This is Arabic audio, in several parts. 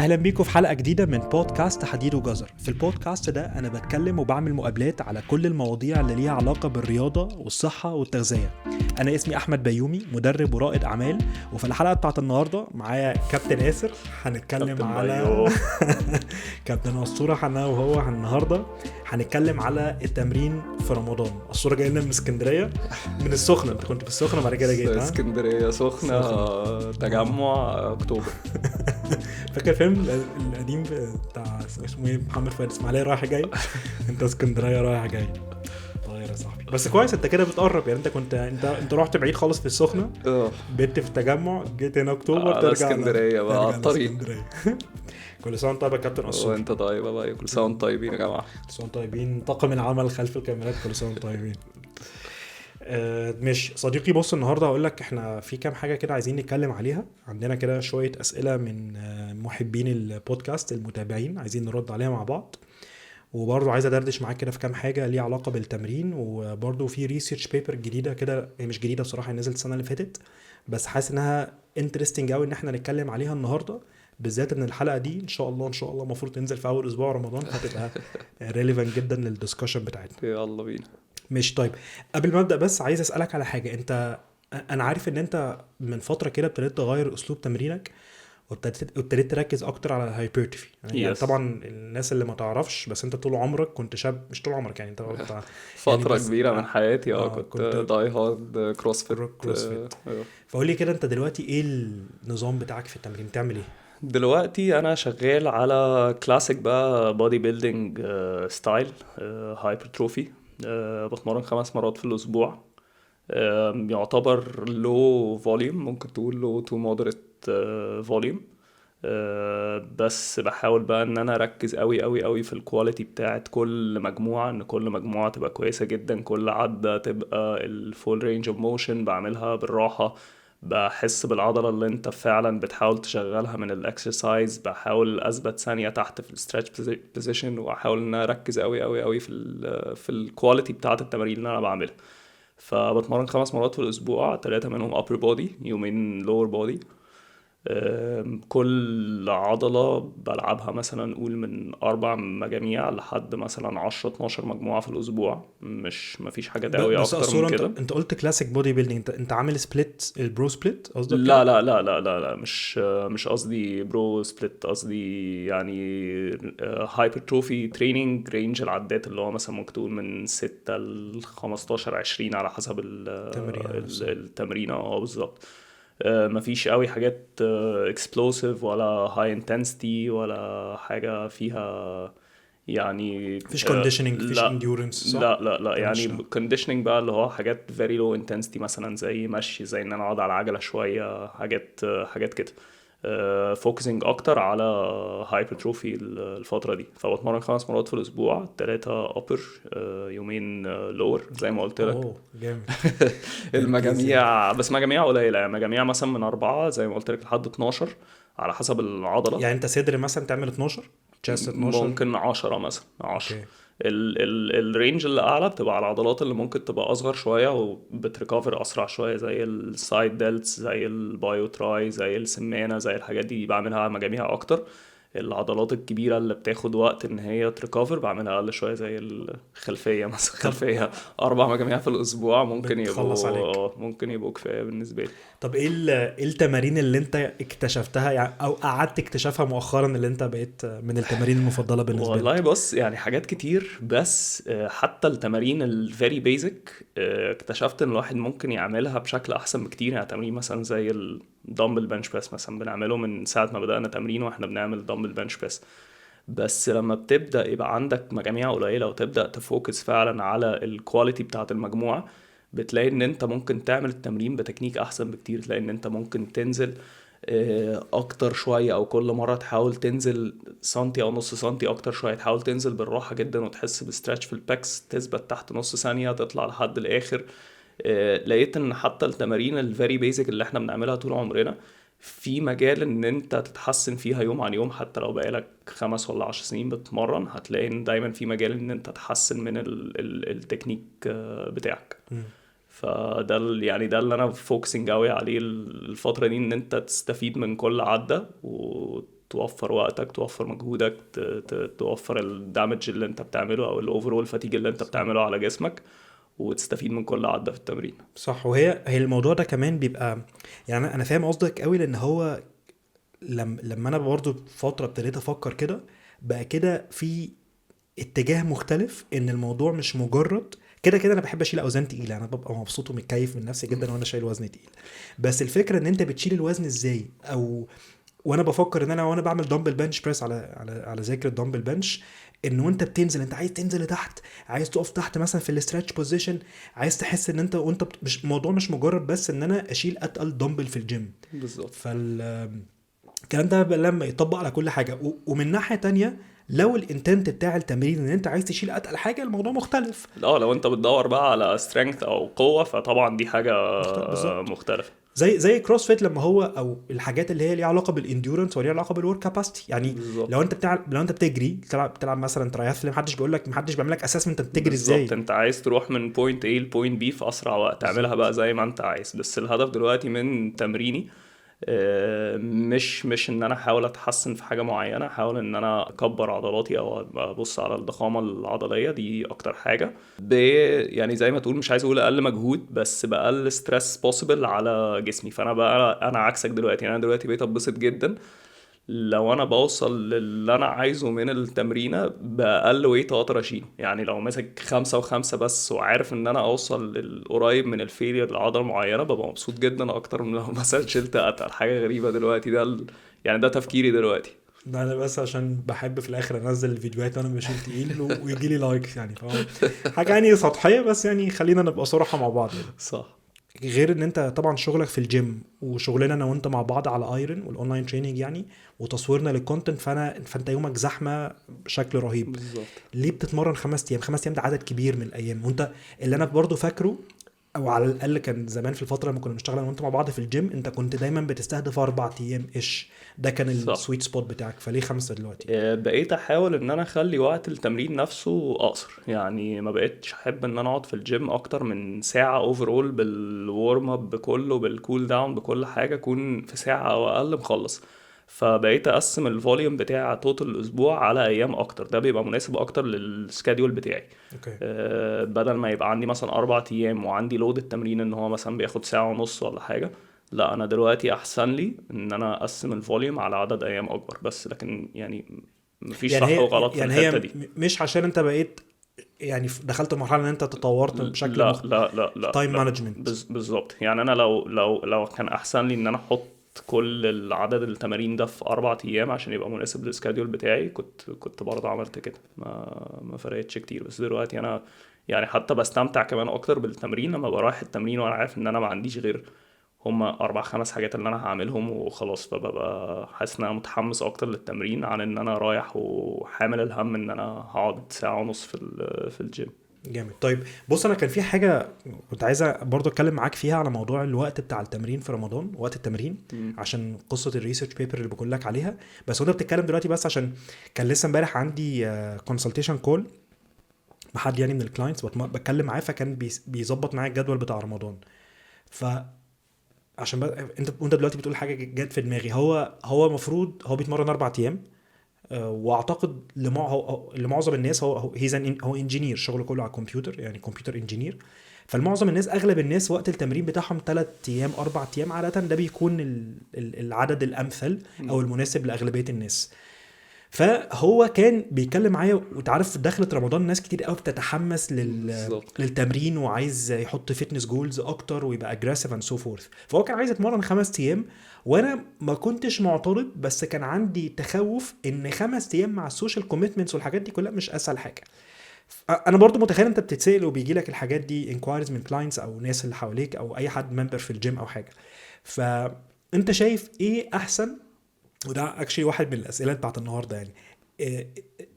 اهلا بيكم في حلقه جديده من بودكاست حديد وجزر. في البودكاست ده انا بتكلم وبعمل مقابلات على كل المواضيع اللي ليها علاقه بالرياضه والصحه والتغذيه. انا اسمي احمد بيومي، مدرب ورائد اعمال، وفي الحلقه بتاعت النهارده معايا كابتن ياسر. هنتكلم كابتن على كابتن اسطوره. انا وهو النهارده هنتكلم على التمرين في رمضان. اسطوره جاي لنا من اسكندريه، من السخنه. انت كنت في السخنه بعد كده جيت؟ اسكندريه سخنة تجمع اكتوبر. فاكر فيلم القديم بتاع اسمه ايه، محمد فؤاد، اسماعيليه رايح جاي؟ انت اسكندريه رايح جاي. طاير يا صاحبي. بس كويس انت كده بتقرب، يعني انت رحت بعيد خالص في السخنه، بيت في التجمع، جيت هنا اكتوبر، ترجع اسكندريه بقى على الطريق. كل سنه طيب يا كابتن اسطوره. وانت طيب بقى، كل سنه طيبين يا جماعه. كل سنه طيبين. طاقم العمل خلف الكاميرات كل سنه طيبين. مش صديقي، بص النهارده هقول لك احنا في كام حاجه كده عايزين نتكلم عليها. عندنا كده شويه اسئله من محبين البودكاست، المتابعين، عايزين نرد عليها مع بعض. وبرضه عايز ادردش معاك كده في كام حاجه ليها علاقه بالتمرين. وبرضه في ريسيرش بيبر جديده كده، هي مش جديده بصراحه، نزلت السنه اللي فاتت، بس حاسس انها انترستنج قوي ان احنا نتكلم عليها النهارده، بالذات ان الحلقه دي ان شاء الله المفروض تنزل في اول اسبوع رمضان، فتبقى ريليفنت جدا للدسكشن بتاعتنا. يلا بينا. مش طيب، قبل ما ابدا بس عايز اسالك على حاجه. انا عارف ان انت من فتره كده ابتديت تغير اسلوب تمرينك، وابتديت تركز اكتر على الهايبرتروفي. يعني طبعا الناس اللي ما تعرفش، بس انت طول عمرك كنت شاب، مش طول عمرك يعني انت فتره يعني كبيره من حياتي كنت داي هارد كروسفيت. فقول لي كده، انت دلوقتي ايه النظام بتاعك في التمرين؟ بتعمل ايه دلوقتي؟ انا شغال على كلاسيك بقى بودي بيلدينج ستايل هايبرتروفي. بتمرن 5 مرات في الاسبوع. يعتبر لو فوليوم، ممكن تقول لو تو مودريت فوليوم. بس بحاول بقى ان انا اركز قوي قوي قوي في الكواليتي بتاعت كل مجموعة، ان كل مجموعة تبقى كويسة جدا، كل عدة تبقى الفول رينج اوف موشن، بعملها بالراحة، بحس بالعضلة اللي انت فعلا بتحاول تشغلها من الاكسرسايز، بحاول اثبت ثانية تحت في الستريتش بوزيشن، واحاول ان انا اركز قوي قوي قوي في الكواليتي بتاعت التمارين اللي انا بعملها. فبتمرن 5 مرات في الاسبوع، 3 منهم upper body، يومين lower body. كل عضلة بلعبها مثلا نقول من 4 مجاميع لحد مثلا 10-12 مجموعة في الأسبوع، مش مفيش حاجة قوي أكتر من كده. انت قلت كلاسيك بودي بيلدينج، انت عامل سبليت، البرو سبليت قصدك؟ لا لا لا لا لا لا، مش قصدي برو سبليت، قصدي يعني هايبرتروفي تريننج رينج العدات، اللي هو مثلا ممكن تقول من 6 ل 15-20 على حسب التمرينة. بالظبط. مفيش قوي حاجات اكسبلوسيف ولا هاي انتنسيتي ولا حاجة فيها يعني فيش كونديشنينج، فيش انديورنس، صح؟ لا يعني كونديشنينج بقى اللي هو حاجات very low intensity، مثلا زي مشي، زي ان انا اقعد على عجلة شوية، حاجات كده. فوكسنج اكتر على هايبرتروفي الفترة دي. فبتمرن 5 مرات في الاسبوع، 3 upper، يومين lower زي ما قلت لك. جامد. المجاميع بس مجاميع قليلة، يعني مجاميع مثلا من 4 زي ما قلت لك لحد 12 على حسب العضلة. يعني انت صدر مثلا تعمل 12، chest 12، ممكن 10 مثلا 10. الرينج اللي اعلى بتبقى على العضلات اللي ممكن تبقى اصغر شويه وبتريكفر اسرع شويه، زي السايد ديلتس، زي البايو تراي، زي السمانه، زي الحاجات دي بعملها مجاميع اكتر. العضلات الكبيره اللي بتاخد وقت ان هي تريكفر بعملها اقل شويه، زي الخلفيه مثلا. خلفيه 4 مجاميع في الاسبوع ممكن يبقوا كفايه بالنسبه لي. طب ايه التمارين اللي انت اكتشفتها يعني، او قعدت اكتشافها مؤخرا، اللي انت بقيت من التمارين المفضله بالنسبه لك؟ والله بص، يعني حاجات كتير، بس حتى التمارين الفيري بيزك اكتشفت ان الواحد ممكن يعملها بشكل احسن بكتير. يعني تمرين مثلا زي الدمبل بنش بريس مثلا، بنعمله من ساعه ما بدانا تمرين واحنا بنعمل دمبل بنش بريس. بس لما بتبدا يبقى عندك مجاميع قليله وتبدا تفوكس فعلا على الكواليتي بتاعه المجموعه، بتلاقي ان انت ممكن تعمل التمرين بتكنيك احسن بكتير. تلاقي ان انت ممكن تنزل اكتر شوية، او كل مرة تحاول تنزل سنتي او نص سنتي اكتر شوية، تحاول تنزل بالراحة جدا وتحس بستراتش في الباكس، تثبت تحت نص ثانية، تطلع لحد الاخر. لقيت ان حتى التمارين الفيري بيزك اللي احنا بنعملها طول عمرنا في مجال ان انت تتحسن فيها يوم عن يوم. حتى لو بقالك 5 ولا 10 سنين بتتمرن، هتلاقي ان دايما في مجال ان انت تحسن من التكنيك بتاعك. فده يعني ده اللي انا فوكسنج قوي عليه الفتره دي، ان انت تستفيد من كل عده توفر وقتك، توفر مجهودك، توفر الدامج اللي انت بتعمله او الاوفرول فاتيج اللي انت بتعمله على جسمك، وتستفيد من كل عدة في التمرين. صح. وهي الموضوع ده كمان بيبقى، يعني انا فاهم قصدك قوي، لان هو لما انا برضو فتره ابتديت افكر كده، بقى كده في اتجاه مختلف، ان الموضوع مش مجرد كده كده. انا بحب اشيل اوزان تقيله، انا ببقى مبسوط ومتكيف من نفسي جدا وانا شايل وزن تقيل. بس الفكره ان انت بتشيل الوزن ازاي، او وانا بفكر ان انا وانا بعمل دمبل بنش بريس على ذكر الدمبل بنش، ان وانت بتنزل انت عايز تنزل لتحت، عايز تقف تحت مثلا في الاسترتش بوزيشن، عايز تحس ان انت وانت مش الموضوع مش مجرد بس ان انا اشيل اتقل دمبل في الجيم. بالظبط. الكلام ده بقى لما يطبق على كل حاجه. ومن ناحيه تانية، لو الانتنت بتاع التمرين ان انت عايز تشيل اتقل حاجه، الموضوع مختلف. اه لو انت بتدور بقى على strength او قوة، فطبعا دي حاجة بالظبط. مختلفة. زي كروس فيت، لما هو او الحاجات اللي هي ليها علاقه بالانديورنس وليها علاقه بالورك كاباسيتي. يعني بالظبط. لو انت بتجري، بتلعب مثلا ترايثلون، محدش بيعمل لك اسسمنت انت بتجري بالظبط، ازاي. انت عايز تروح من بوينت A لبوينت B في اسرع وقت، تعملها بقى بالظبط. زي ما انت عايز. بس الهدف دلوقتي من تمريني مش ان انا احاول اتحسن في حاجه معينه، احاول ان انا اكبر عضلاتي او ابص على الضخامه العضليه دي اكتر حاجه. يعني زي ما تقول، مش عايز اقول اقل مجهود، بس باقل ستريس بوسيبل على جسمي. فانا بقى انا عكسك دلوقتي، انا دلوقتي بقيت اتبسط جدا لو انا بوصل للي انا عايزه من التمرينة بأقل ويت اقدر اشيله. يعني لو ماسك 5 و5 بس، وعارف ان انا اوصل للقريب من الفيلير لعضلة معينة، ببقى مبسوط جدا اكتر من لو مثلا شلت اتقل حاجة غريبة دلوقتي. يعني ده تفكيري دلوقتي. ده انا بس عشان بحب في الاخر انزل الفيديوهات وانا بشيل تقيل ويجي لي لايكس، يعني فاهم. حاجه يعني سطحيه، بس يعني خلينا نبقى صراحه مع بعض يعني. صح. غير ان انت طبعا شغلك في الجيم، وشغلنا انا وانت مع بعض على ايرون والاونلاين تريننج يعني، وتصويرنا للكونتنت، فانت يومك زحمه بشكل رهيب. بالظبط. ليه بتتمرن 5 ايام؟ 5 ايام ده عدد كبير من الايام. وانت اللي انا برضو فاكره، او على الاقل كان زمان في الفتره لما كنا بنشتغل انا وانت مع بعض في الجيم، انت كنت دايما بتستهدف 4 ايام ايش، ده كان صح. السويت سبوت بتاعك. فليه 5 دلوقتي؟ بقيت احاول ان انا اخلي وقت التمرين نفسه اقصر. يعني ما بقيتش احب ان انا اقعد في الجيم اكتر من ساعة اوفرول، بالورم اب بكله، بالكول داون، بكل حاجة، اكون في ساعة او اقل مخلص. فبقيت اقسم الفوليوم بتاع توتال الاسبوع على ايام اكتر، ده بيبقى مناسب اكتر للسكاديول بتاعي. اوكي. بدل ما يبقى عندي مثلا 4 ايام وعندي لود التمرين ان هو مثلا بياخد ساعة ونص ولا حاجة، لا انا دلوقتي احسن لي ان انا اقسم الفوليوم على عدد ايام اكبر. بس لكن يعني مفيش يعني صح هي وغلط في يعني الحتة هي دي. مش عشان انت بقيت يعني دخلت مرحله ان انت تطورت بشكل لا لا لا لا تايم لا. مانجمنت. بالظبط. يعني انا لو كان احسن لي ان انا احط كل العدد التمارين ده في 4 ايام عشان يبقى مناسب للسكاديول بتاعي، كنت برضه عملت كده، ما فرقتش كتير. بس دلوقتي انا يعني حتى بستمتع كمان اكتر بالتمرين لما بروح التمرين وانا عارف ان انا ما عنديش غير هما 4 5 حاجات اللي انا هعملهم وخلاص. فببقى حاسس ان انا متحمس اكتر للتمرين عن ان انا رايح وحامل الهم ان انا هقعد ساعة ونص في الجيم. جامد. طيب بص، انا كان في حاجه كنت عايزه برضو اتكلم معاك فيها على موضوع الوقت بتاع التمرين في رمضان، وقت التمرين، مم. عشان قصه الريسيرش بيبر اللي بقول لك عليها. بس وانت بتتكلم دلوقتي، بس عشان كان لسه امبارح عندي كونسلتيشن كول مع حد يعني من الكلاينتس، بتكلم معاه، فكان بيظبط معايا الجدول بتاع رمضان. فعشان وانت دلوقتي بتقول حاجه جت في دماغي. هو المفروض هو بيتمرن 4 ايام. واعتقد لمعظم الناس هو انجينير، شغله كله على الكمبيوتر، يعني كمبيوتر انجينير. فالمعظم الناس، اغلب الناس، وقت التمرين بتاعهم 3 ايام 4 ايام عاده، ده بيكون العدد الامثل او مم. المناسب لاغلبيه الناس. فهو كان بيتكلم معايا، وتعرف دخلة رمضان ناس كتير قوي بتتحمس بالظبط. للتمرين، وعايز يحط فيتنس جولز اكتر ويبقى اجريسيف اند سو فورث. فهو كان عايز يتمرن 5 ايام، وانا ما كنتش معترض، بس كان عندي تخوف ان 5 ايام مع السوشيال كوميتمنتس والحاجات دي كلها مش اسهل حاجه. انا برضو متخيل انت بتتسال وبيجي لك الحاجات دي انكوايرز من كلاينتس او ناس اللي حواليك او اي حد ممبر في الجيم او حاجه. فانت شايف ايه احسن؟ وده اكشلي واحد من الاسئله بتاعت النهارده يعني.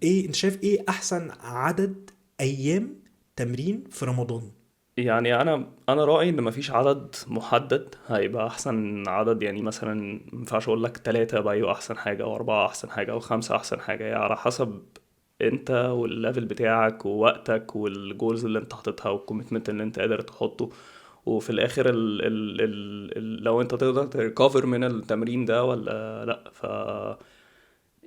ايه انت شايف ايه احسن عدد ايام تمرين في رمضان؟ يعني انا رايي ان مفيش عدد محدد هيبقى احسن عدد. يعني مثلا ما ينفعش اقول لك 3 بقى يبقى احسن حاجه، او 4 احسن حاجه، او 5 احسن حاجه. يعني على حسب انت والليفل بتاعك ووقتك والجولز اللي انت حاططها والكوميتمنت اللي انت قادر تحطه. وفي الاخر لو انت تقدر تريكفر من التمرين ده ولا لا.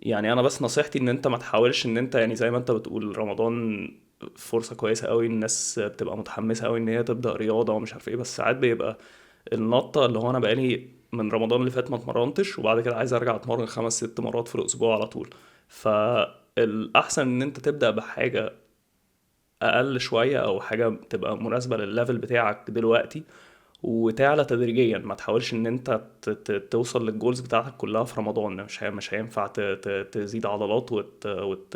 يعني انا بس نصيحتي ان انت ما تحاولش ان انت، يعني زي ما انت بتقول رمضان فرصة كويسة قوي، الناس بتبقى متحمسة قوي ان هي تبدأ رياضة ومش عارف ايه، بس ساعات بيبقى النطة اللي هو انا بقالي من رمضان اللي فات ما اتمرنتش وبعد كده عايز ارجع اتمرن 5 6 مرات في الاسبوع على طول. فالاحسن ان انت تبدأ بحاجة اقل شوية او حاجة تبقى مناسبة للليفل بتاعك دلوقتي، وتعلى تدريجيا. ما تحاولش ان انت توصل للجولز بتاعتك كلها في رمضان. مش هينفع تزيد عضلات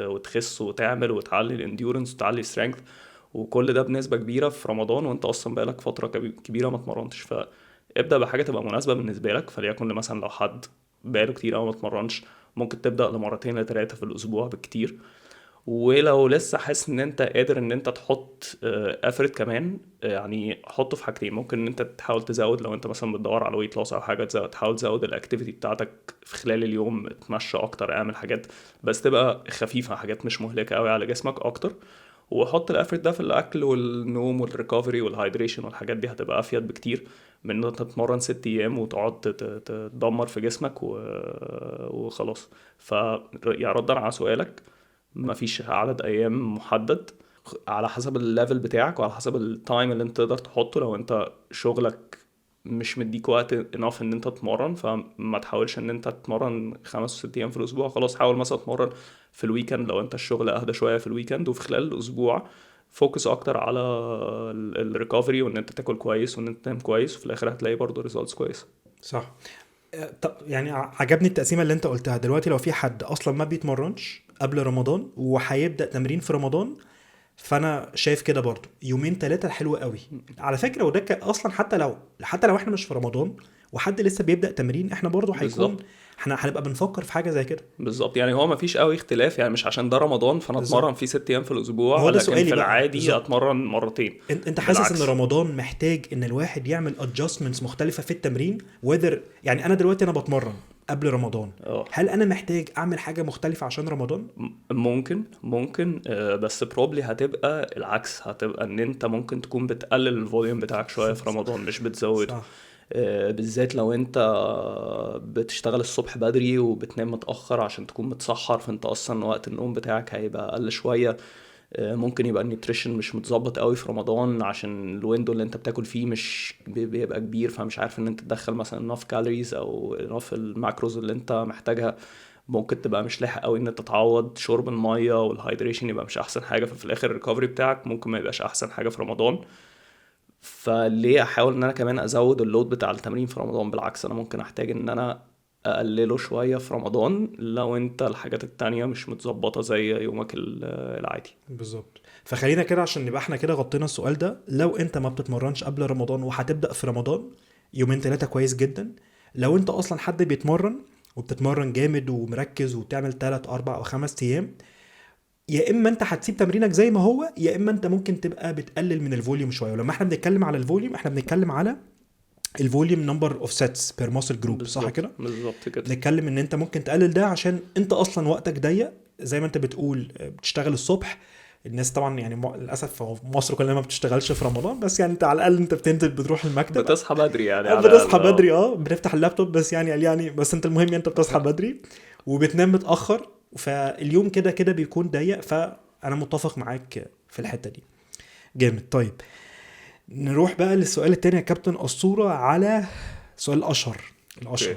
وتخس وتعمل وتعلي الانديورنس وتعلي السترينث وكل ده بنسبة كبيرة في رمضان وانت اصلا بقالك فترة كبيرة ما اتمرنتش. فابدأ بحاجة تبقى مناسبة بالنسبة لك، فليكن مثلا لو حد بقاله كتير قوي ما اتمرنش ممكن تبدأ لمرتين لثلاثة في الأسبوع بالكتير. ولو لسه حاسس ان انت قادر ان انت تحط افرت كمان، يعني حطه في حاجتين. ممكن ان انت تحاول تزود، لو انت مثلا بتدور على ويت لوس او حاجه، تحاول تزود الاكتيفيتي بتاعتك في خلال اليوم، اتمشى اكتر، اعمل حاجات بس تبقى خفيفه، حاجات مش مهلكه قوي على جسمك اكتر. وحط الافرت ده في الاكل والنوم والريكفري والهايدريشن والحاجات دي، هتبقى افيد بكتير من ان انت تتمرن 6 ايام وتقعد تدمر في جسمك وخلاص. يعني ردا على سؤالك، مفيش عدد ايام محدد، على حسب الليفل بتاعك وعلى حسب التايم اللي انت تقدر تحطه. لو انت شغلك مش مديك وقت اناف ان انت تتمرن، فما تحاولش ان انت تتمرن 5 و6 ايام في الاسبوع. خلاص حاول مثلا تتمرن في الويكند لو انت الشغل اهدى شويه في الويكند، وفي خلال الاسبوع فوكس اكتر على الريكفري وان انت تاكل كويس وان انت تنام كويس، وفي الاخر هتلاقي برضه ريزلتس كويسه. صح. طب يعني عجبني التقسيمه اللي انت قلتها دلوقتي. لو في حد اصلا ما بيتمرنش قبل رمضان وهيبدا تمرين في رمضان، فانا شايف كده برضو يومين ثلاثه حلوه قوي على فكره. وده اصلا حتى لو احنا مش في رمضان وحد لسه بيبدا تمرين، احنا برضو هيكون بالظبط. احنا هنبقى بنفكر في حاجه زي كده. بالظبط، يعني هو مفيش قوي اختلاف، يعني مش عشان ده رمضان فانا اتمرن بالظبط. فيه 6 ايام في ما الاسبوع هو ده لكن سؤالي في بقى العادي بالظبط. اتمرن مرتين. انت حاسس ان بالعكس. رمضان محتاج ان الواحد يعمل adjustments مختلفه في التمرين؟ whether يعني انا دلوقتي انا بتمرن قبل رمضان، اه هل انا محتاج اعمل حاجه مختلفه عشان رمضان؟ ممكن بس بروبلي هتبقى العكس، هتبقى ان انت ممكن تكون بتقلل الفوليوم بتاعك شوية في رمضان مش بتزوده. صح. بالذات لو انت بتشتغل الصبح بدري وبتنام متأخر عشان تكون متسحر، فانت اصلا وقت النوم بتاعك هيبقى اقل شوية. ممكن يبقى النيوتريشن مش متظبط قوي في رمضان عشان الويندو اللي انت بتاكل فيه مش بيبقى كبير، فمش عارف ان انت تدخل مثلا enough calories او enough الماكروز اللي انت محتاجها. ممكن تبقى مش لاحق قوي ان انت تعوض شرب الميه والهايدريشن، يبقى مش احسن حاجه، ففي الاخر الريكفري بتاعك ممكن ما يبقاش احسن حاجه في رمضان. فليه احاول ان انا كمان ازود اللود بتاع التمرين في رمضان؟ بالعكس انا ممكن احتاج ان انا اقلله شويه في رمضان لو انت الحاجات التانية مش متظبطه زي يومك العادي. بالظبط. فخلينا كده عشان نبقى احنا كده غطينا السؤال ده. لو انت ما بتتمرنش قبل رمضان وهتبدا في رمضان، يومين ثلاثه كويس جدا. لو انت اصلا حد بيتمرن وبتتمرن جامد ومركز وبتعمل 3 4 او 5 ايام، يا اما انت هتسيب تمرينك زي ما هو، يا اما انت ممكن تبقى بتقلل من الفوليوم شويه. ولما احنا بنتكلم على الفوليوم احنا بنتكلم على الفوليوم نمبر اوف سيتس بير ماسل جروب، صح بالظبط كده؟ بالظبط كده. بنتكلم ان انت ممكن تقلل ده عشان انت اصلا وقتك ضيق زي ما انت بتقول، بتشتغل الصبح. الناس طبعا يعني للاسف في مصر كلها ما بتشتغلش في رمضان، بس يعني انت على الاقل انت بتنزل بتروح المكتب، بتصحى بدري يعني على بتصحى الاقل اه. بدري، بنفتح اللابتوب بس يعني بس انت المهم انت بتصحى بدري وبتنام متاخر، فاليوم كده كده بيكون ضيق. فانا متفق معاك في الحته دي. جامد. طيب نروح بقى للسؤال التاني يا كابتن أسطورة، على سؤال الاشهر. اوكي.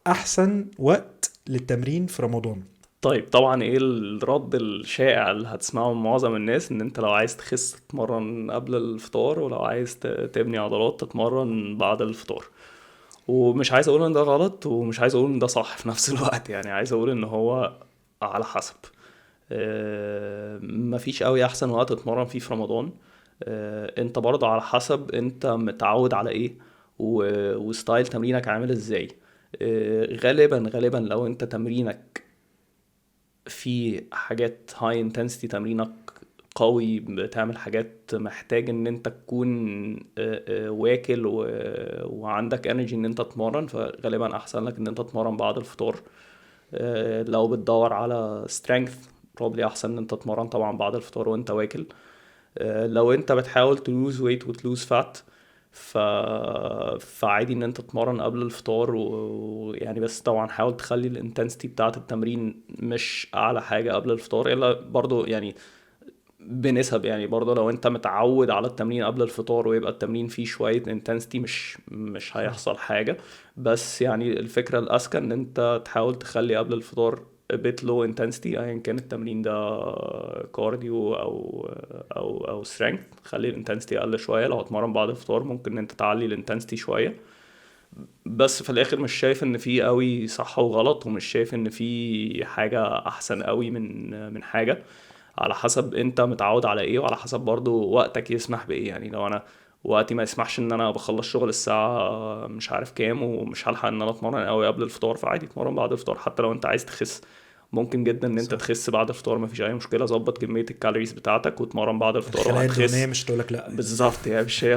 احسن وقت للتمرين في رمضان؟ طيب طبعا ايه الرد الشائع اللي هتسمعه من معظم الناس؟ ان انت لو عايز تخس تتمرن قبل الفطار، ولو عايز تبني عضلات تتمرن بعد الفطار. ومش عايز اقول ان ده غلط ومش عايز اقول ان ده صح في نفس الوقت، يعني عايز اقول ان هو على حسب. مفيش قوي احسن وقت تتمرن فيه في رمضان. انت برضه على حسب انت متعود على ايه وستايل تمرينك عامل ازاي. غالبا لو انت تمرينك في حاجات هاي انتنسيتي، تمرينك قوي، بتعمل حاجات محتاج ان انت تكون واكل وعندك انرجي ان انت تتمرن، فغالبا احسن لك ان انت تتمرن بعد الفطار. لو بتدور على strength probably احسن ان انت تتمرن طبعا بعد الفطار وانت واكل. لو انت بتحاول تلوز ويت وتلوز فات، ف... فعادي ان انت تتمرن قبل الفطار ويعني بس طبعا حاول تخلي الانتنسيتي بتاعه التمرين مش اعلى حاجه قبل الفطار، الا برضو يعني بنسب. يعني برضه لو انت متعود على التمرين قبل الفطار ويبقى التمرين فيه شوية انتنسيتي مش هيحصل حاجة. بس يعني الفكرة الأذكى ان انت تحاول تخلي قبل الفطار a bit low intensity ايا كان التمرين ده كارديو او strength. خلي الانتنسيتي اقل شوية. لو هتمرن بعد الفطار ممكن ان انت تعلي الانتنسيتي شوية. بس في الاخر مش شايف ان في قوي صح وغلط، ومش شايف ان في حاجة احسن قوي من حاجة. على حسب انت متعود على ايه، وعلى حسب برضو وقتك يسمح بايه. يعني لو انا وقتي ما يسمحش ان انا بخلص شغل الساعة مش عارف كام ومش هلحق ان انا اتمرن قوي قبل الفطار، فعادي اتمرن بعد الفطار. حتى لو انت عايز تخس ممكن جدا ان انت صح. تخس بعد الفطار، مفيش اي مشكلة. ظبط كمية الكالوريز بتاعتك واتمرن بعد الفطار الخلايا الدهنيه وهتخس. مش تقول لك لا يعني. بالظبط. يعني مش هي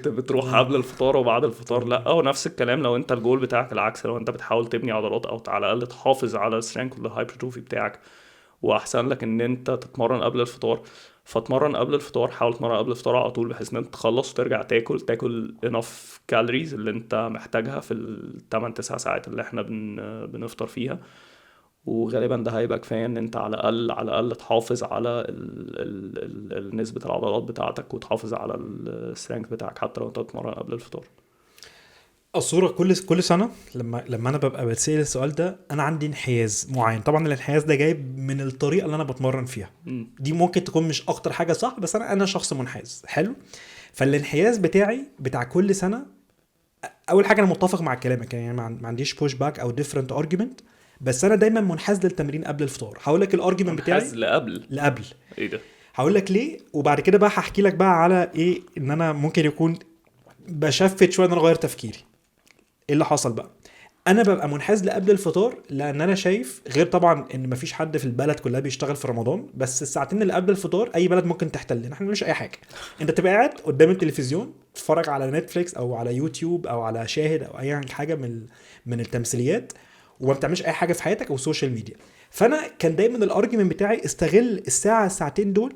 بتروح اه. قبل الفطار وبعد الفطار لا. ونفس الكلام لو انت الجول بتاعك العكس، لو انت بتحاول تبني عضلات او على الاقل تحافظ على السترينث والهايبرتروفي بتاعك، واحسن لك ان انت تتمرن قبل الفطار، فاتمرن قبل الفطار. حاول تتمرن قبل الفطار على طول بحيث ان انت تخلص وترجع تاكل enough calories اللي انت محتاجها في ال 8 9 ساعات اللي احنا بنفطر فيها. وغالبا ده هيبقى كفايه ان انت على الاقل تحافظ على نسبه العضلات بتاعتك، وتحافظ على السترينث بتاعك حتى لو انت بتتمرن قبل الفطار. الصورة كل سنة لما انا ببقى بتسأل السؤال ده انا عندي انحياز معين. طبعا الانحياز ده جاي من الطريقة اللي انا بتمرن فيها. مم. دي ممكن تكون مش اكتر حاجة صح، بس انا شخص منحاز حلو. فالانحياز بتاعي بتاع كل سنة، اول حاجة انا متفق مع كلامك يعني ما عنديش بوش باك او ديفرنت ارجيومنت. بس انا دايما منحاز للتمرين قبل الفطار. هقول لك الارجيومنت بتاعي منحاز لقبل. لقبل. ايه ده؟ هقول لك ليه، وبعد كده بقى هحكي لك بقى على ايه ان انا ممكن يكون بشفت شويه ان انا اغير تفكيري. ايه اللي حصل بقى؟ انا ببقى منحاز لقبل الفطار لان انا شايف، غير طبعا ان مفيش حد في البلد كلها بيشتغل في رمضان، بس الساعتين اللي قبل الفطار اي بلد ممكن تحتلنا. احنا مش اي حاجه. انت تبقى قاعد قدام التلفزيون تتفرج على نتفليكس او على يوتيوب او على شاهد او اي حاجه من التمثيليات، وما بتعملش اي حاجه في حياتك او سوشيال ميديا. فانا كان دايما الارجيومنت بتاعي استغل الساعتين دول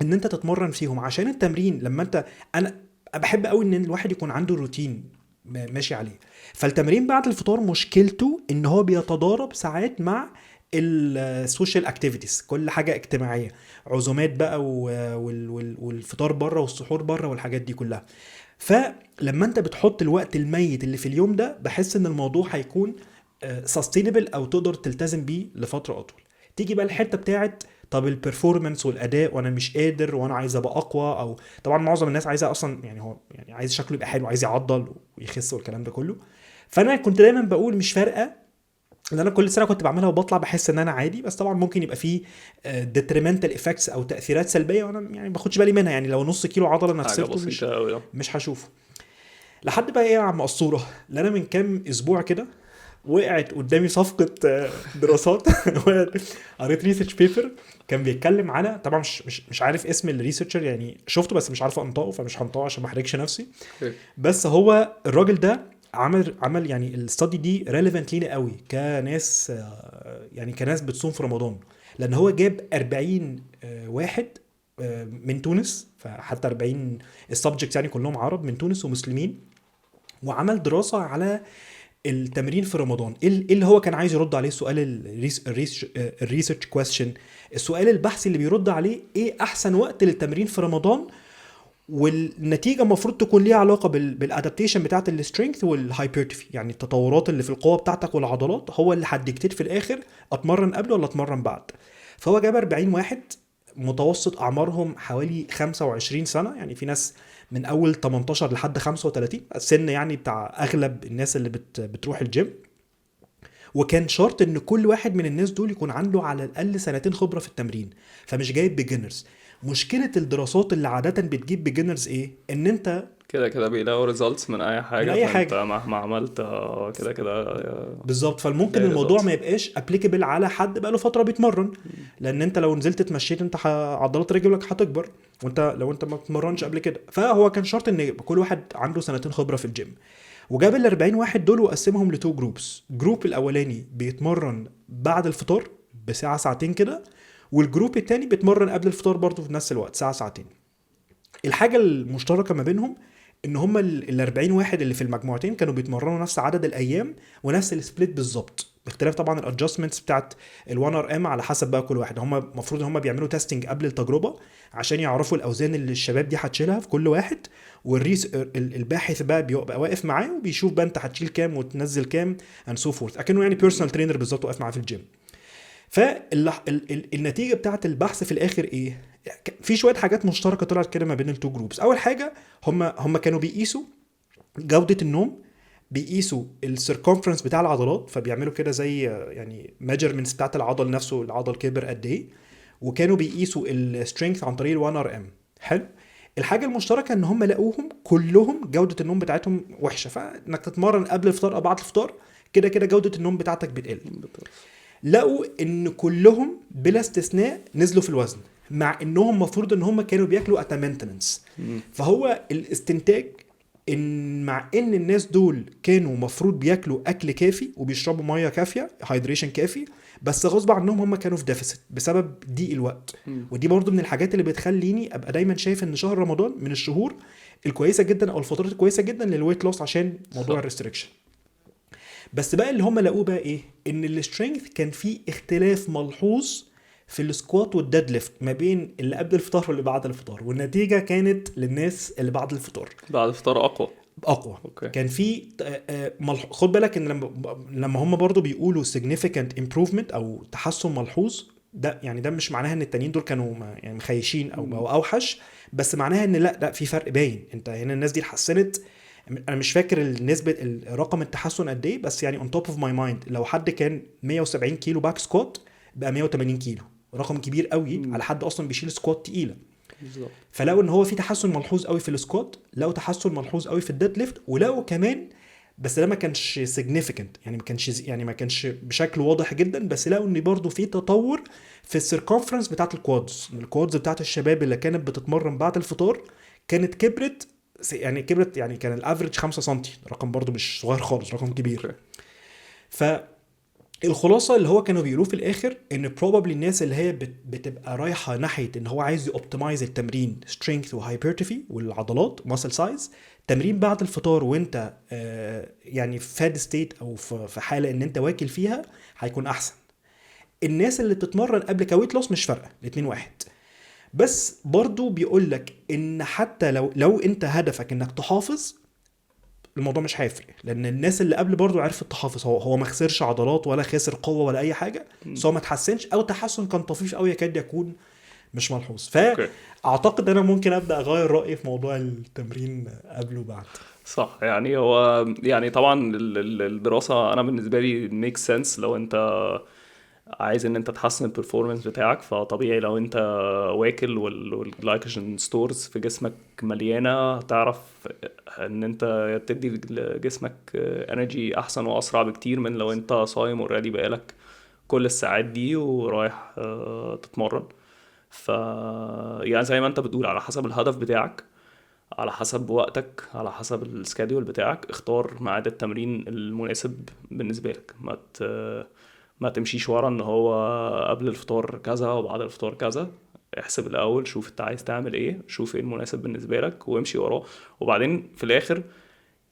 ان انت تتمرن فيهم. عشان التمرين لما انت، انا بحب قوي ان الواحد يكون عنده روتين ماشي عليه. فالتمرين بعد الفطار مشكلته ان هو بيتضارب ساعات مع السوشيال اكتيفيتيز، كل حاجه اجتماعيه، عزومات بقى والفطار بره والسحور بره والحاجات دي كلها. فلما انت بتحط الوقت الميت اللي في اليوم ده، بحس ان الموضوع هيكون سستينبل او تقدر تلتزم بيه لفتره اطول. تيجي بقى الحته بتاعت طب البرفورمانس والاداء وانا مش قادر وانا عايز ابقى اقوى، او طبعا معظم الناس عايزه اصلا يعني هو يعني عايز شكله يبقى حلو، عايز يعضل ويخس والكلام ده كله. فانا كنت دايما بقول مش فارقه، اللي انا كل سنه كنت بعملها وبطلع بحس ان انا عادي. بس طبعا ممكن يبقى فيه ديتريمنتال افكتس او تاثيرات سلبيه وانا يعني ما باخدش بالي منها. يعني لو نص كيلو عضله انا حاجه خسرته بسيطه قوي. مش هشوفه. لحد بقى ايه يا عم قصوره، اللي انا من كام اسبوع كده وقعت قدامي صفقة دراسات قريت ريسيرش بيبر كان بيتكلم على، طبعا مش عارف اسم الريسيرشر يعني، شفته بس مش عارف انطقه فمش هنطقه عشان ما احرجش نفسي. بس هو الراجل ده عمل يعني الستادي دي ريليفنت لينا قوي كناس، يعني كناس بتصوم في رمضان. لان هو جاب 40 واحد من تونس، فحتى 40 السبجكتس يعني كلهم عرب من تونس ومسلمين، وعمل دراسة على التمرين في رمضان. ايه اللي هو كان عايز يرد عليه؟ السؤال الريسيرش كويستشن، السؤال البحثي اللي بيرد عليه ايه احسن وقت للتمرين في رمضان. والنتيجه المفروض تكون ليها علاقه بالادابتيشن بتاعه السترينث والهايبرتروفي، يعني التطورات اللي في القوه بتاعتك والعضلات هو اللي هتديكتيت في الاخر اتمرن قبل ولا اتمرن بعد. فهو جاب 40 واحد متوسط اعمارهم حوالي 25 سنه، يعني في ناس من اول 18 لحد 35 السن يعني بتاع اغلب الناس اللي بتروح الجيم. وكان شرط ان كل واحد من الناس دول يكون عنده على الاقل سنتين خبره في التمرين، فمش جايب بيجنرز. مشكله الدراسات اللي عاده بتجيب بيجنرز ايه؟ ان انت كده بيلاقوا ريزلتس من اي من حاجه، اي فانت حاجه مهما عملت كده بالظبط. فالممكن تلاقي الموضوع ريزلتس. ما يبقاش ابليكابل على حد بقاله فتره بيتمرن، لان انت لو نزلت اتمشيت انت عضلات رجلك هتكبر وانت لو انت ما بتتمرنش قبل كده. فهو كان شرط ان كل واحد عنده سنتين خبره في الجيم. وجاب ال 40 واحد دول وقسمهم لتو جروبس. جروب الاولاني بيتمرن بعد الفطار بساعه ساعتين كده، والجروب التاني بيتمرن قبل الفطار برضه في نفس الوقت ساعه ساعتين. الحاجه المشتركه ما بينهم ان هم ال 40 واحد اللي في المجموعتين كانوا بيتمرنوا نفس عدد الايام ونفس السبليت بالظبط، باختلاف طبعا الادجستمنتس بتاعت ال1 ار ام على حسب بقى كل واحد. هم المفروض ان هم بيعملوا تيستنج قبل التجربه عشان يعرفوا الاوزان اللي الشباب دي هتشيلها في كل واحد، الباحث بقى بيبقى واقف معاه وبيشوف بقى انت هتشيل كام وتنزل كام and so forth، اكنه يعني بيرسونال ترينر بالظبط واقف معاه في الجيم. فالنتيجه بتاعت البحث في الاخر ايه؟ في شويه حاجات مشتركه طلعت كده ما بين التو جروبس. اول حاجه هم كانوا بيقيسوا جوده النوم، بيقيسوا السيركمفرنس بتاع العضلات، فبيعملوا كده زي يعني ميجرمنتس بتاعت العضل نفسه، العضل كبر قد ايه، وكانوا بيقيسوا السترينث عن طريق ال1 ار ام. حلو. الحاجه المشتركه ان هم لقوهم كلهم جوده النوم بتاعتهم وحشه، فانك تتمرن قبل الفطار او بعد الفطار كده كده جوده النوم بتاعتك بتقل. لقوا ان كلهم بلا استثناء نزلوا في الوزن، مع انهم مفروض ان هم كانوا بياكلوا ات مينتننس. فهو الاستنتاج ان مع ان الناس دول كانوا مفروض بياكلوا اكل كافي وبيشربوا ميه كافيه، هايدريشن كافي، بس غصب عنهم هم كانوا في ديفيسيت بسبب ضيق الوقت. ودي برضو من الحاجات اللي بتخليني ابقى دايما شايف ان شهر رمضان من الشهور الكويسه جدا او الفترات الكويسه جدا للويت لوس عشان موضوع الريستريكشن. بس بقى اللي هم لقوه بقى ايه؟ ان السترينث كان فيه اختلاف ملحوظ في السكوات والديد ليفت ما بين اللي قبل الفطار واللي بعد الفطار، والنتيجه كانت للناس اللي بعد الفطار بعد الفطار اقوى. أوكي. كان في خد بالك ان لما هم برضو بيقولوا significant improvement او تحسن ملحوظ، ده يعني ده مش معناها ان التانيين دول كانوا يعني مخيشين او اوحش، بس معناها ان لا في فرق باين. انت هنا الناس دي اتحسنت. انا مش فاكر النسبه الرقم التحسن قد ايه، بس يعني on top of my mind لو حد كان 170 كيلو باك سكوات بقى 180 كيلو، رقم كبير قوي على حد اصلا بيشيل سكوات تقيله. فلقوا ان هو في تحسن ملحوظ قوي في السكوات، لقوا تحسن ملحوظ قوي في الديد ليفت، ولقوا كمان بس ده ما كانش significant، يعني ما كانش بشكل واضح جدا، بس لقوا ان برضو في تطور في السيركمفرنس بتاعت الكوادز بتاعت الشباب اللي كانت بتتمرن بعد الفطار كانت كبرت يعني كان الافريج 5 سم، رقم برضو مش صغير خالص، رقم كبير. فالخلاصه اللي هو كانوا بيقولوا في الاخر ان probably الناس اللي هي بتبقى رايحه ناحيه ان هو عايز يوبتمايز التمرين strength وهايبرتروفي والعضلات muscle size، تمرين بعد الفطار وانت يعني فاد ستيت او في حاله ان انت واكل فيها هيكون احسن. الناس اللي بتتمرن قبل كويت لوس مش فارقه، الاتنين واحد. بس برضو بيقول لك ان حتى لو انت هدفك انك تحافظ، الموضوع مش هيفرق، لان الناس اللي قبل برضو عرفت تحافظ. هو ما خسرش عضلات ولا خسر قوه ولا اي حاجه، بس هو ما تحسنش او تحسن كان طفيف قوي يكاد يكون مش ملحوظ. فاعتقد انا ممكن ابدا اغير رايي في موضوع التمرين قبل وبعد. صح. يعني هو يعني طبعا الدراسه انا بالنسبه لي ميك سنس. لو انت عايز ان انت تحسن البرفورمانس بتاعك، فطبيعي لو انت واكل والجلايكوجين ستورز في جسمك مليانه تعرف ان انت تدي لجسمك انرجي احسن واسرع بكتير من لو انت صايم اوريدي بقالك كل الساعات دي ورايح تتمرن. ف يعني زي ما انت بتقول، على حسب الهدف بتاعك، على حسب وقتك، على حسب السكاديول بتاعك، اختار ميعاد التمرين المناسب بالنسبه لك. ما تمشيش ورا ان هو قبل الفطار كذا وبعد الفطار كذا. احسب الاول، شوف انت عايز تعمل ايه، شوف ايه المناسب بالنسبه لك وامشي وراه. وبعدين في الاخر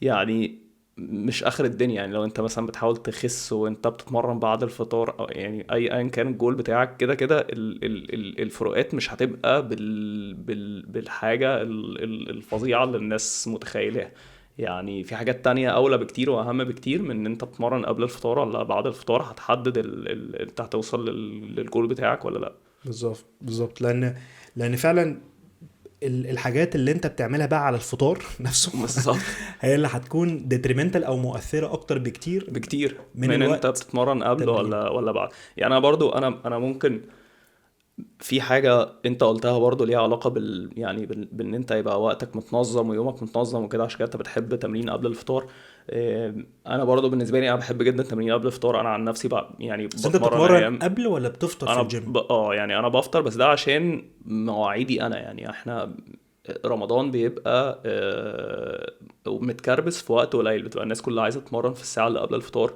يعني مش اخر الدنيا. يعني لو انت مثلا بتحاول تخس وانت بتتمرن بعد الفطار، أو يعني ايا كان الجول بتاعك، كده كده الفروقات مش هتبقى بالحاجه الفظيعه اللي الناس متخيلها. يعني في حاجات تانية اولى بكتير واهم بكتير من ان انت تتمرن قبل الفطار ولا بعد الفطار هتحدد انت هتوصل للجول بتاعك ولا لا. بالظبط لان فعلا الحاجات اللي انت بتعملها بقى على الفطار نفسه هي اللي هتكون ديتريمنتال او مؤثره اكتر بكتير من انت بتتمرن قبل ولا بعد. يعني انا برضو انا ممكن في حاجة انت قلتها برضو ليها علاقة يعني بان انت يبقى وقتك متنظم ويومك متنظم وكده، عشان كده انت بتحب تمرين قبل الفطار. انا برضو بالنسبة لي انا بحب جدا تمرين قبل الفطار. انا عن نفسي بقى يعني بتتمرن قبل ولا بتفطر في الجيم؟ يعني انا بفطر، بس ده عشان مواعيدي انا. يعني احنا رمضان بيبقى متكربس في وقت قليل، بتبقى الناس كلها عايزة تتمرن في الساعة اللي قبل الفطار.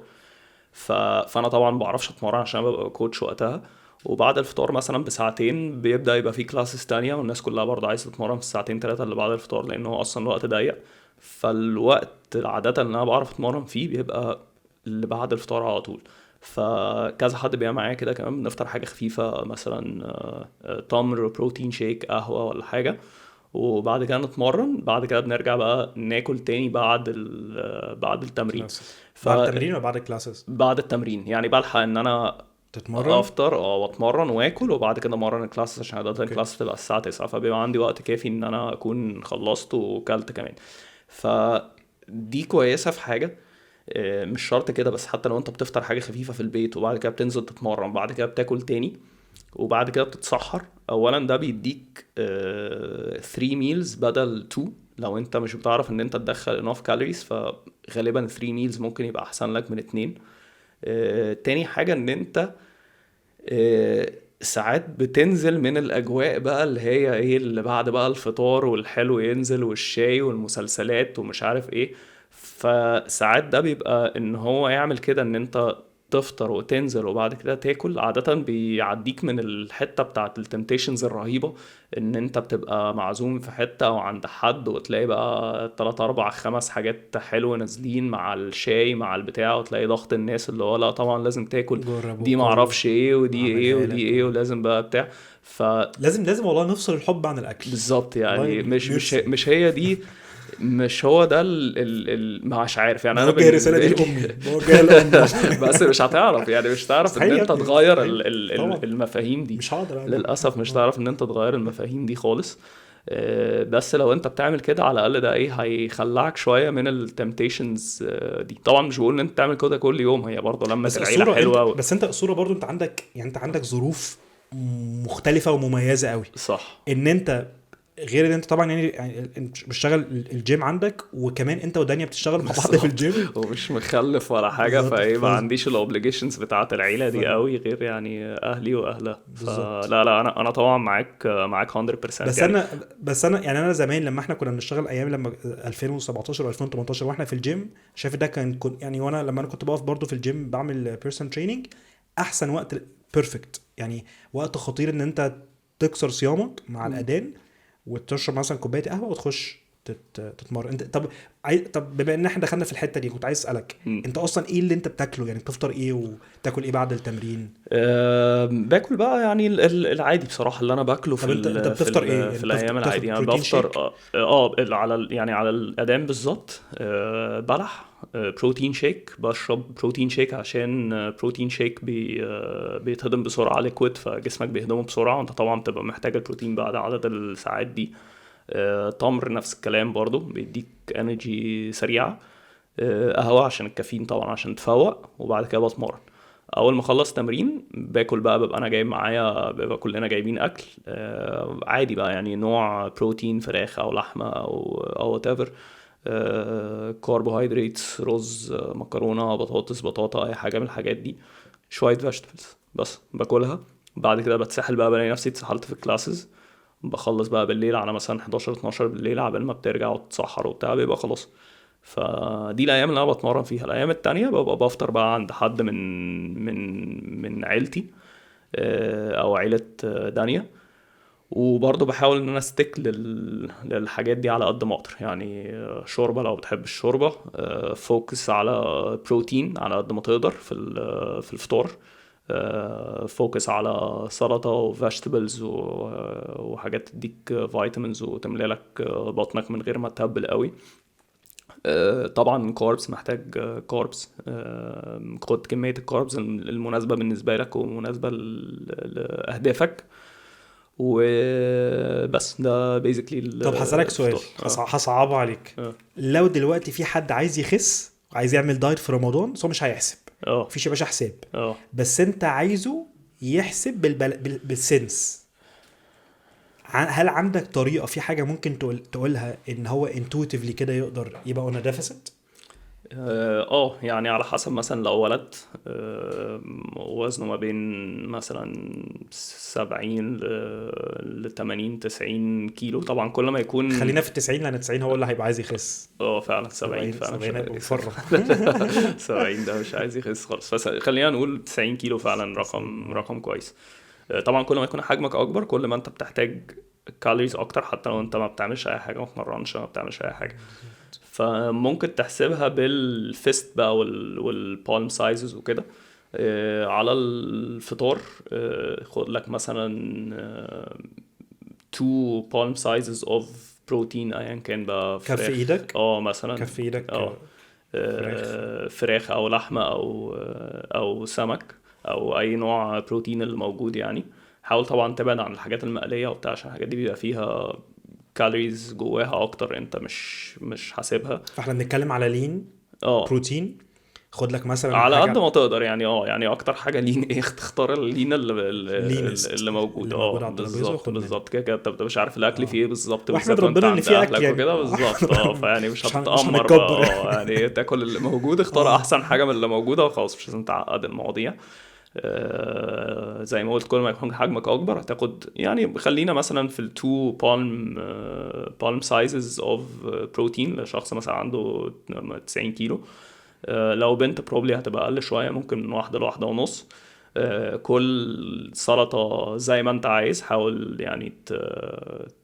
فانا طبعا بعرفش اتمرن عشان ببقى كوتش وقتها. وبعد الفطار مثلا بساعتين بيبدأ يبقى في كلاسز تانية، والناس كلها برضه عايزة تتمرن في الساعتين 3 اللي بعد الفطار، لأنه هو أصلا الوقت ضيق. فالوقت عادة اللي انا بعرف اتمرن فيه بيبقى اللي بعد الفطار على طول. فكذا حد بيعمل معايا كده كمان، بنفطر حاجة خفيفة مثلا تمر، بروتين شيك، قهوة ولا حاجة، وبعد كده نتمرن. بعد كده بنرجع بقى ناكل تاني بعد التمرين. كلاسز بعد التمرين ولا بعد الكلاسز؟ فبعد التمرين يعني بلحق ان انا تتمرن. افطر واتمرن واكل، وبعد كده امرن الكلاس عشان عاده اوكي. الكلاس تبقى الساعه 9، فبيبقى عندي وقت كافي ان انا اكون خلصت وكلت كمان. فدي كويسه في حاجه، مش شرط كده بس، حتى لو انت بتفطر حاجه خفيفه في البيت وبعد كده بتنزل تتمرن، بعد كده بتاكل تاني، وبعد كده بتتسحر. اولا ده بيديك 3 ميلز بدل 2. لو انت مش بتعرف ان انت تدخل enough calories، فغالبا 3 ميلز ممكن يبقى احسن لك من 2. تاني حاجة ان انت ساعات بتنزل من الاجواء بقى اللي هي ايه، اللي بعد بقى الفطار والحلو ينزل والشاي والمسلسلات ومش عارف ايه. فساعات ده بيبقى ان هو يعمل كده، ان انت تفطر وتنزل وبعد كده تاكل، عادة بيعديك من الحتة بتاعت التمتيشنز الرهيبة، ان انت بتبقى معزوم في حتة او عند حد وتلاقي بقى 3 4 5 حاجات حلوة نازلين مع الشاي مع البتاع، وتلاقي ضغط الناس اللي هو لا طبعا لازم تاكل جربوا دي، كله معرفش ايه ودي ايه وعملها ودي لك ايه، ولازم بقى بتاع. لازم والله نفصل الحب عن الاكل. بالظبط والله يعني نفسي. مش هي دي، مش هو ده مش عارف يعني. انا بوجه الرساله بالنسبه دي لي لامي، بوجه لامي. بس مش هتعرف يعني، مش هتعرف ان مستحيل يا انت ابني، تغير مستحيل طبعا. المفاهيم دي. مش هقدر انا. للاسف مش هتعرف ان انت تغير المفاهيم دي خالص. بس لو انت بتعمل كده على الاقل ده ايه، هيخلعك شويه من التمتيشنز دي. طبعا مش بقول ان انت تعمل كده كل يوم، هي برضه لمه بس العيله الصوره انت، حلوه. بس انت الصوره برضو انت عندك، يعني انت عندك ظروف مختلفه ومميزه قوي. صح. ان انت غير ان انت طبعا يعني انت بتشتغل الجيم عندك، وكمان انت ودانيا بتشتغلوا مع بعض في بالظبط. الجيم. ومش مخلف ولا حاجة، بالظبط. فايه ما عنديش الاوبليجيشنز بتاعت العيلة دي فال- قوي، غير يعني اهلي واهلها. بالظبط. فلا لا، انا طبعا معاك 100% بس يعني. انا بس انا يعني انا زمان لما احنا كنا بنشتغل ايام لما 2017 و2018 واحنا في الجيم، شايف ده كان يعني، وانا لما انا كنت بقف برضو في الجيم بعمل بيرسون تريننج، احسن وقت بيرفكت يعني، وقت خطير ان انت تكسر صيامك مع مم. الاذان وتشرب مثلا كوبايه قهوه وتخش تتمرن. انت طب طب بما ان احنا دخلنا في الحته دي، كنت عايز اسالك مم. انت اصلا ايه اللي انت بتاكله؟ يعني بتفطر ايه وتاكل ايه بعد التمرين؟ باكل بقى يعني العادي بصراحة اللي انا باكله طب انت بتفطر ايه؟ في يعني الايام بتاخد العادية يعني بروتين بفطر شيك؟ على يعني على الاذان بالظبط. بلح، بروتين شيك، بشرب بروتين شيك عشان بروتين شيك بيتهضم بسرعة ليكويد، فجسمك بيهضمه بسرعة، وانت طبعا بتبقى محتاج البروتين بعد عدد الساعات دي. تمر نفس الكلام برضو، بيديك انرجي سريعة. قهوة عشان الكافيين طبعا عشان تفوق، وبعد كده بتمرن. اول ما اخلص تمرين باكل بقى، ببقى انا جايب معايا، بيبقى كلنا جايبين اكل عادي بقى يعني، نوع بروتين، فراخ او لحمه او وات ايفر. كربوهيدرات، رز، مكرونه، بطاطس، بطاطا، اي حاجه من الحاجات دي. شويه فيجيتابلز بس باكلها. بعد كده بتسحل بقى، بلاقي نفسي اتسحلت في الكلاسز. بخلص بقى بالليل على مثلا 11 12 بالليل، عبال ما بترجع وتتسحر وبتاع، بيبقى خلاص. فدي الايام اللي انا بتمرن فيها. الايام التانية ببقى بفطر بقى عند حد من عيلتي، او عيلة دانيا. وبرضه بحاول ان انا استيك للحاجات دي على قد ما اقدر يعني. شوربة لو بتحب الشوربة، فوكس على بروتين على قد ما تقدر في الفطار. فوكس على سلطة وفيجيتابلز وحاجات تديك فيتامينز وتملى لك بطنك من غير ما تتبل قوي. طبعا كاربس، محتاج كاربس. خد كمية الكاربس المناسبة بالنسبة لك ومناسبة لأهدافك. وبس ده بيزيكلي طب هسألك سؤال الفطار. هصعبه عليك. اه لو دلوقتي في حد عايز يخس، عايز يعمل دايت في رمضان، بس هو مش هيحسب، اه مفيش يا باشا حساب، اه بس انت عايزه يحسب بالسنس، هل عندك طريقة، في حاجة ممكن تقولها ان هو intuitively كده يقدر يبقى on a deficit؟ يعني على حسب، مثلا لو ولد وزنه ما بين مثلا 70 ل 80 90 كيلو، طبعا كل ما يكون. خلينا في 90 لان 90 هو اللي هيبقى عايز يخس. فعلا 70 فعلا مش 70 عايز هيبقى يخس. مفرط. 70 ده مش عايز يخس خالص. خلينا نقول 90 كيلو فعلا 90 رقم كويس. طبعا كل ما يكون حجمك اكبر، كل ما انت بتحتاج كالوريز اكتر حتى لو انت ما بتعملش اي حاجه، ما بتمرنش، ما بتعملش اي حاجه. فممكن تحسبها بالفيست بقى والبالم سايزز وكده. على الفطار خد لك مثلا 2 palm sizes of protein ايا كان بقى، كف فراخ ايدك، مثلا كف ايدك اه فراخ. فراخ او لحمه او سمك او اي نوع بروتين اللي موجود يعني. حاول طبعا تبعد عن الحاجات المقليه وبتاع، عشان الحاجات دي بيبقى فيها كالوريز جواها اكتر انت مش حاسبها. فاحنا بنتكلم على لين اه بروتين. خد لك مثلا على قد حاجه ما تقدر يعني. يعني اكتر حاجه لين ايه تختار اللين لينست اللي موجود. اللي موجود على الترابيزه بالظبط وخد منه. بالظبط كده كده انت بتبقى مش عارف الاكل فيه اه ايه بالظبط، واحمد بالذات وانت ربنا ان عند في اكل اهلك يعني وكده بالظبط. فيعني مش مش هتتامر هنتكبر بقى. يعني. يعني تاكل اللي موجود، اختار اه احسن حاجه من اللي موجوده وخلاص، مش لازم تعقد المواضيع. زي ما قلت كل ما يكون حجمك اكبر هتاخد يعني. خلينا مثلا في التو بالم سايزز اوف بروتين لشخص مثلا عنده 90 كيلو. لو بنت بروبلي هتبقى اقل شويه، ممكن من واحده لواحده ونص. كل سلطه زي ما انت عايز، حاول يعني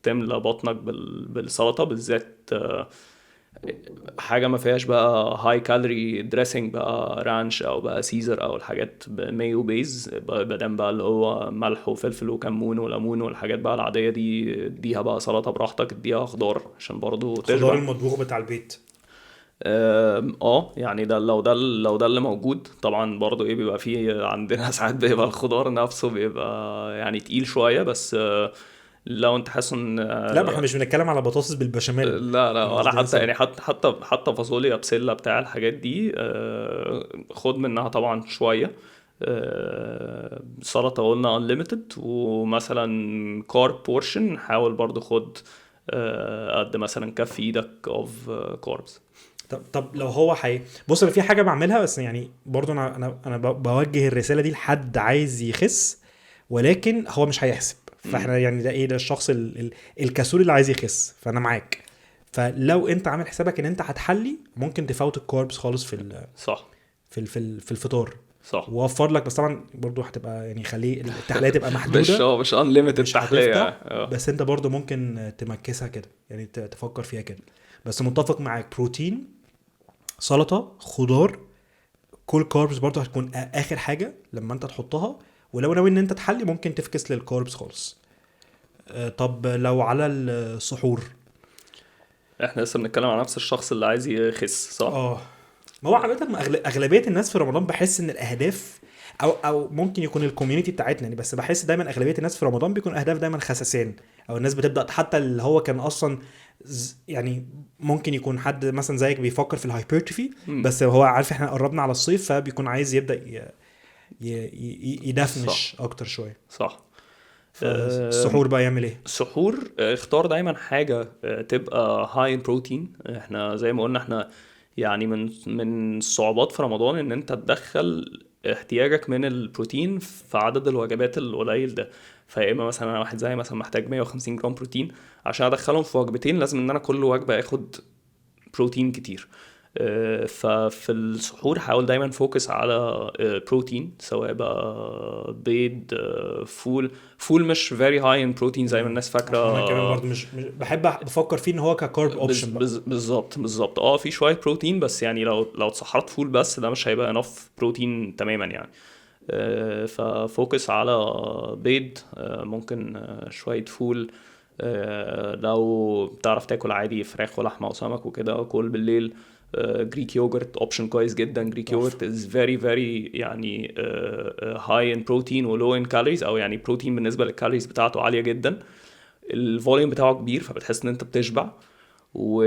تملى بطنك بالسلطه بالذات. حاجه ما فيهاش بقى هاي كالوري دريسنج بقى، رانش او بقى سيزر او الحاجات مايو بيز، بدل بقى اللي هو ملح وفلفل وكمون وليمون والحاجات بقى العاديه دي. اديها بقى سلطه براحتك، اديها خضار عشان برضو خضار تشبع. المطبوخ بتاع البيت. يعني ده لو ده اللي موجود طبعا. برضو ايه بيبقى فيه عندنا ساعات بيبقى الخضار نفسه بيبقى يعني تقيل شوية، بس لو انت حاسس ان لا ما احنا مش بنتكلم على بطاطس بالبشاميل، لا انا ولا قصدي حتى يعني، مثلا. حتى فاصوليا بسلة بتاع الحاجات دي. خد منها طبعا شوية. سلطة قلنا unlimited، ومثلا كارب بورشن حاول برضو خد قد مثلا كف ايدك of كاربس. طب لو هو بص انا في حاجه بعملها، بس يعني برضو انا بوجه الرساله دي لحد عايز يخس ولكن هو مش هيحسب. فاحنا يعني ده ايه، ده الشخص الكسول اللي عايز يخس، فانا معاك. فلو انت عامل حسابك ان انت هتحلي، ممكن تفوت الكاربس خالص صح في الفطار، صح. ووفر لك. بس طبعا برضو هتبقى يعني خليه التحليه تبقى محدوده، مش unlimited مش تحلية. هتفطر. بس انت برضو ممكن تمكسها كده يعني، تفكر فيها كده. بس متفق معاك، بروتين، سلطه، خضار، كل كاربس برضو هتكون اخر حاجه لما انت تحطها. ولو ناوي ان انت تحلي، ممكن تفكس للكاربس خالص. طب لو على السحور. احنا لسه بنتكلم على نفس الشخص اللي عايز يخس، صح؟ اه ما هو عادة اغلبيه الناس في رمضان بحس ان الاهداف، او ممكن يكون الكوميونتي بتاعتنا يعني، بس بحس دايما اغلبيه الناس في رمضان بيكون اهداف دايما خسسان. او الناس بتبدا حتى اللي هو كان اصلا يعني ممكن يكون حد مثلا زيك بيفكر في الهايبرتروفي، مم. بس هو عارف احنا قربنا على الصيف، فبيكون عايز يبدا صح يدفنش اكتر شويه. صح. فالسحور بقى يعمل ايه؟ سحور اختار دايما حاجة تبقى هاي ان بروتين. احنا زي ما قلنا احنا يعني من الصعوبات في رمضان ان انت تدخل احتياجك من البروتين في عدد الوجبات القليل ده. فيا اما مثلا انا واحد زي مثلا محتاج 150 جرام بروتين، عشان ادخلهم في وجبتين لازم ان انا كل وجبة اخد بروتين كتير. ففي السحور حاول دايما فوكس على بروتين، سواء بقى بيض، فول مش very high in protein زي ما الناس عشان انا كمان فاكرة. برضو مش بحب بفكر فيه ان هو ككارب اوبشن بقى. بالظبط. في شوية بروتين بس يعني لو اتسحرت فول بس ده مش هيبقى enough بروتين تماما يعني. ففوكس على بيض، ممكن شوية فول. لو بتعرف تاكل عادي فراخ ولحمة وسمك وكده كل بالليل. جريك يوجرت اوبشن كويس جدا. جريك تحفه. يوجرت is very very يعني high in protein و low in calories، او يعني بروتين بالنسبة للكالوريز بتاعته عالية جدا. الفوليوم بتاعه كبير فبتحس ان انت بتشبع. و...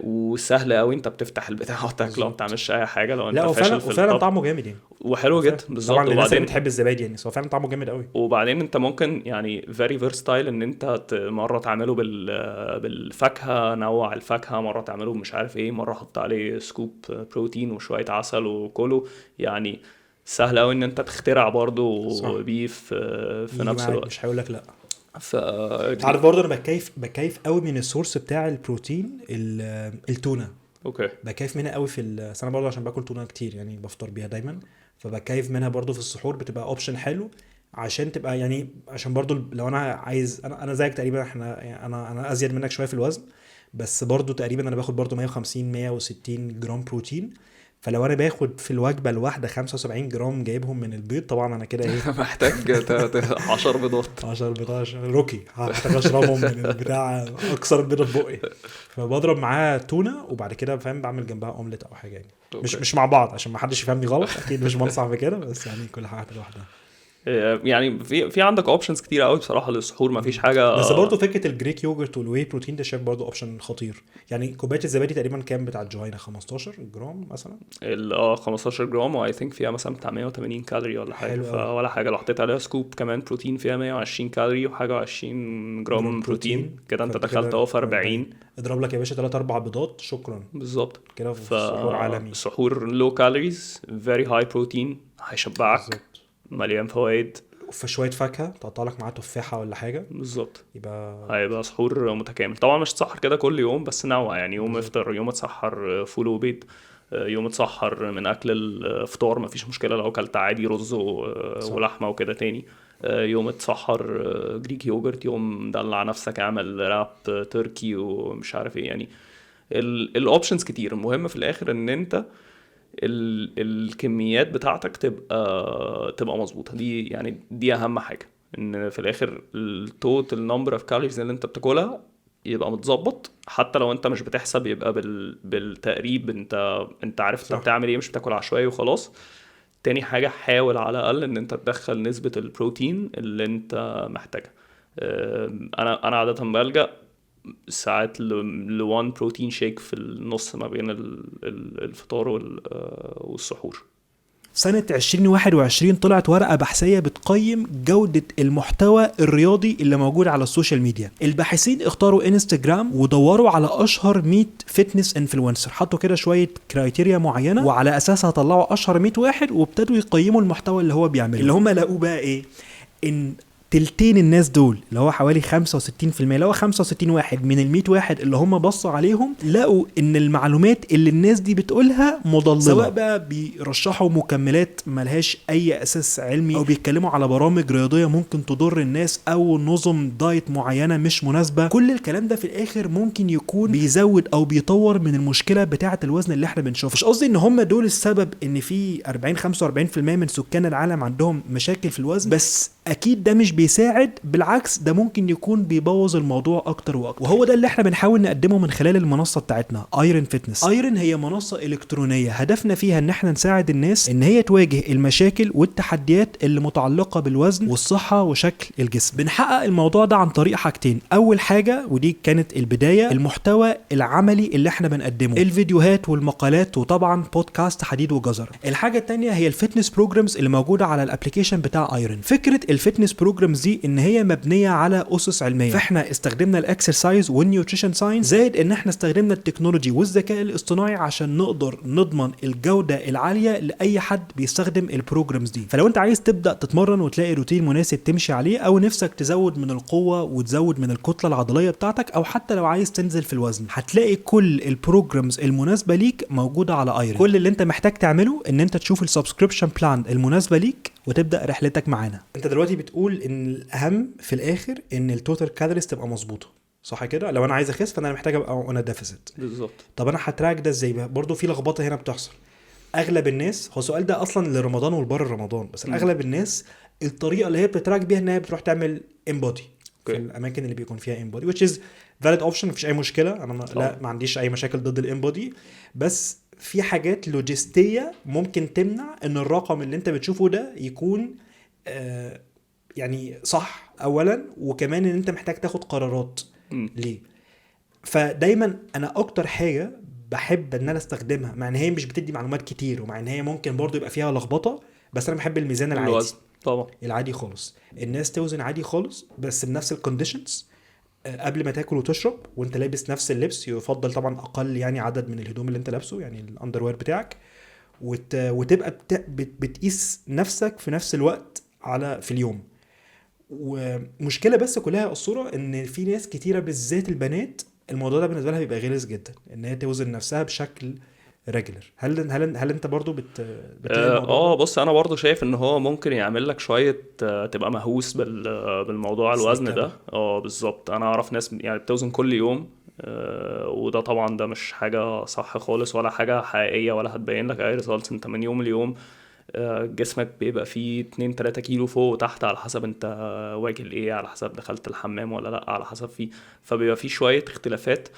وسهل قوي انت بتفتح البتاع وتاكله، ما بالظبط. بتعملش اي حاجة لو لا انت فاشل في وفعلا الطبخ. طعمه جامد يعني. وحلو وفعلا جدا طبعا بالظبط. للناس اللي وبعدين بتحب الزبادي يعني، هو فعلا طعمه جامد قوي. انت ممكن يعني very versatile ان انت مرة تعمله بالفاكهة، نوع الفاكهة، مرة تعمله مش عارف ايه، مرة حط عليه سكوب بروتين وشوية عسل وكله يعني. سهل قوي ان انت تخترع برضو صح. بيه في يجي نفس معاك الوقت. مش هيقول لك لا. ف انت عارف برضه انا بكيف قوي من السورس بتاع البروتين، التونه. اوكي. بكيف منها قوي في بس انا برضه عشان باكل تونه كتير يعني، بفطر بيها دايما. فبكيف منها برضه في السحور، بتبقى اوبشن حلو. عشان تبقى يعني، عشان برضو لو انا عايز، انا زيك تقريبا، احنا يعني انا ازيد منك شويه في الوزن، بس برضو تقريبا انا باخد برضو 150 160 جرام بروتين. فلو انا باخد في الوجبه الواحده 75 جرام جايبهم من البيض، طبعا انا كده ايه، محتاج 10 بيضات. 10 بيضات روكي هحتاج اشربهم من البتاع، اكسر البيضه في بقي. فبضرب معاه تونه، وبعد كده فاهم بعمل جنبها اومليت او حاجه يعني. مش اوكي. مش مع بعض عشان ما حدش يفهمني غلط، اكيد مش بنصح بكده، بس يعني كل حاجه لوحدها. يعني في عندك اوبشنز كتير قوي بصراحه للسحور، ما فيش حاجه. بس برضه فكره الجريك يوجرت والواي بروتين ده شايف برضه اوبشن خطير. يعني كوبايه الزبادي تقريبا كام بتاع الجوينا؟ 15 جرام مثلا. 15 جرام، واي ثينك فيها مثلا بتاع 180 كالوري ولا حاجه، حلو قوي. فولا حاجه. لو حطيت عليها سكوب كمان بروتين فيها 120 كالوري وحاجه 20 جرام جرام بروتين، بروتين، كده انت فانت دخلت كده اهو في 40. 40. اضرب لك يا باشا 3 4 بيضات، شكرا. بالظبط. كده في سحور عالمي. فسحور لو كالوريز فيري هاي بروتين، هيشبعك، بالظبط. مليان فوائد. وفي شويه فاكهه تقطع لك معاه تفاحه ولا حاجه، بالظبط. يبقى هيبقى سحور متكامل. طبعا مش تسحر كده كل يوم، بس نوع يعني. يوم بالظبط. افطر، يوم اتسحر فول وبيض، يوم اتسحر من اكل الفطار مفيش مشكله لو اكلت عادي رز صح. ولحمه وكده تاني. يوم اتسحر جريك يوجرت، يوم دلع نفسك اعمل راب تركي ومش عارف ايه يعني. الاوبشنز كتير. المهم في الاخر ان انت الكميات بتاعتك تبقى مظبوطه. دي يعني دي اهم حاجه، ان في الاخر التوتال نمبر اوف كالوريز اللي انت بتاكلها يبقى متظبط. حتى لو انت مش بتحسب، يبقى بالتقريب. انت عارف انت صح. بتعمل ايه، مش بتاكل عشوائي وخلاص. تاني حاجة، حاول على الأقل إن أنت تدخل نسبة البروتين اللي أنت محتاجها. أنا عادة بلجأ ساعات لوان بروتين شيك في النص ما بين الفطار والسحور. سنة 2021 طلعت ورقة بحثية بتقيم جودة المحتوى الرياضي اللي موجود على السوشيال ميديا. الباحثين اختاروا انستجرام ودوروا على اشهر 100 فتنس انفلونسر، حطوا كده شوية كرايتيريا معينة، وعلى اساسها طلعوا اشهر 100 واحد وابتدوا يقيموا المحتوى اللي هو بيعمله. اللي هم لقوه بقى ايه؟ ان تلتين الناس دول، اللي هو حوالي 65%، اللي هو 65 واحد من ال100 واحد اللي هم بصوا عليهم، لقوا ان المعلومات اللي الناس دي بتقولها مضللة، سواء بقى بيرشحوا مكملات ملهاش اي اساس علمي، او بيتكلموا على برامج رياضية ممكن تضر الناس، او نظم دايت معينة مش مناسبة. كل الكلام ده في الاخر ممكن يكون بيزود او بيطور من المشكلة بتاعة الوزن اللي احنا بنشوفها. مش قصدي ان هم دول السبب ان في 40-45% من سكان العالم عندهم مشاكل في الوزن، بس اكيد ده مش بيساعد، بالعكس ده ممكن يكون بيبوظ الموضوع اكتر واكتر. وهو ده اللي احنا بنحاول نقدمه من خلال المنصه بتاعتنا ايرون فيتنس. ايرون هي منصه الكترونيه هدفنا فيها ان احنا نساعد الناس ان هي تواجه المشاكل والتحديات اللي متعلقه بالوزن والصحه وشكل الجسم. بنحقق الموضوع ده عن طريق حاجتين. اول حاجه، ودي كانت البدايه، المحتوى العملي اللي احنا بنقدمه، الفيديوهات والمقالات، وطبعا بودكاست حديد وجزر. الحاجه الثانيه هي الفيتنس بروجرامز اللي موجوده على الابلكيشن بتاع ايرون. فكره الفيتنس بروجرامز دي ان هي مبنيه على اسس علميه، فاحنا استخدمنا الاكسرسايز والنيوتريشن ساينس، زائد ان احنا استخدمنا التكنولوجي والذكاء الاصطناعي عشان نقدر نضمن الجوده العاليه لاي حد بيستخدم البروجرامز دي. فلو انت عايز تبدا تتمرن وتلاقي روتين مناسب تمشي عليه، او نفسك تزود من القوه وتزود من الكتله العضليه بتاعتك، او حتى لو عايز تنزل في الوزن، هتلاقي كل البروجرامز المناسبه ليك موجوده على ايرون. كل اللي انت محتاج تعمله ان انت تشوف السبسكريبشن بلان المناسبه ليك وتبدا رحلتك معانا. انت دلوقتي بتقول ان الاهم في الاخر ان التوتال كالوريز تبقى مظبوطه، صح كده؟ لو انا عايز اخس فانا محتاج ابقى اون ديفيسيت. بالظبط. طب انا هتراك ده ازاي؟ برضو في لخبطه هنا بتحصل. اغلب الناس، هو السؤال ده اصلا لرمضان والبر رمضان، بس اغلب الناس الطريقه اللي هي بتتراك بيها ان هي بتروح تعمل انبودي في الاماكن اللي بيكون فيها انبودي، which is valid option، مفيش اي مشكله. انا لا ما عنديش اي مشاكل ضد الانبودي، بس في حاجات لوجستيه ممكن تمنع ان الرقم اللي انت بتشوفه ده يكون يعني صح اولا، وكمان ان انت محتاج تاخد قرارات ليه. فدايما انا اكتر حاجه بحب ان انا استخدمها، مع ان هي مش بتدي معلومات كتير، ومع ان هي ممكن برضو يبقى فيها لخبطه، بس انا بحب الميزان العادي. الوزن طبعا العادي خالص، الناس توزن عادي خالص بس بنفس الكونديشنز، قبل ما تاكل وتشرب وانت لابس نفس اللبس، يفضل طبعا اقل يعني عدد من الهدوم اللي انت لابسه، يعني الاندروير بتاعك، وتبقى بتقيس نفسك في نفس الوقت في اليوم. ومشكله بس كلها الصوره ان في ناس كتيره بالذات البنات الموضوع ده بالنسبه لها بيبقى غلس جدا، ان هي توزن نفسها بشكل ريجولر. هل انت برضو بتلاقي الموضوع ده؟ بص انا برضو شايف ان هو ممكن يعمل لك شويه تبقى مهووس بالموضوع الوزن ده. بالظبط. انا اعرف ناس يعني بتوزن كل يوم، وده طبعا ده مش حاجه صح خالص ولا حاجه حقيقيه ولا هتبين لك اي ريزلتس. انت من يوم ليوم جسمك بيبقى فيه 2-3 كيلو فوق وتحت على حسب انت واكل ايه، على حسب دخلت الحمام ولا لا، على حسب فيه، فبيبقى فيه شويه اختلافات.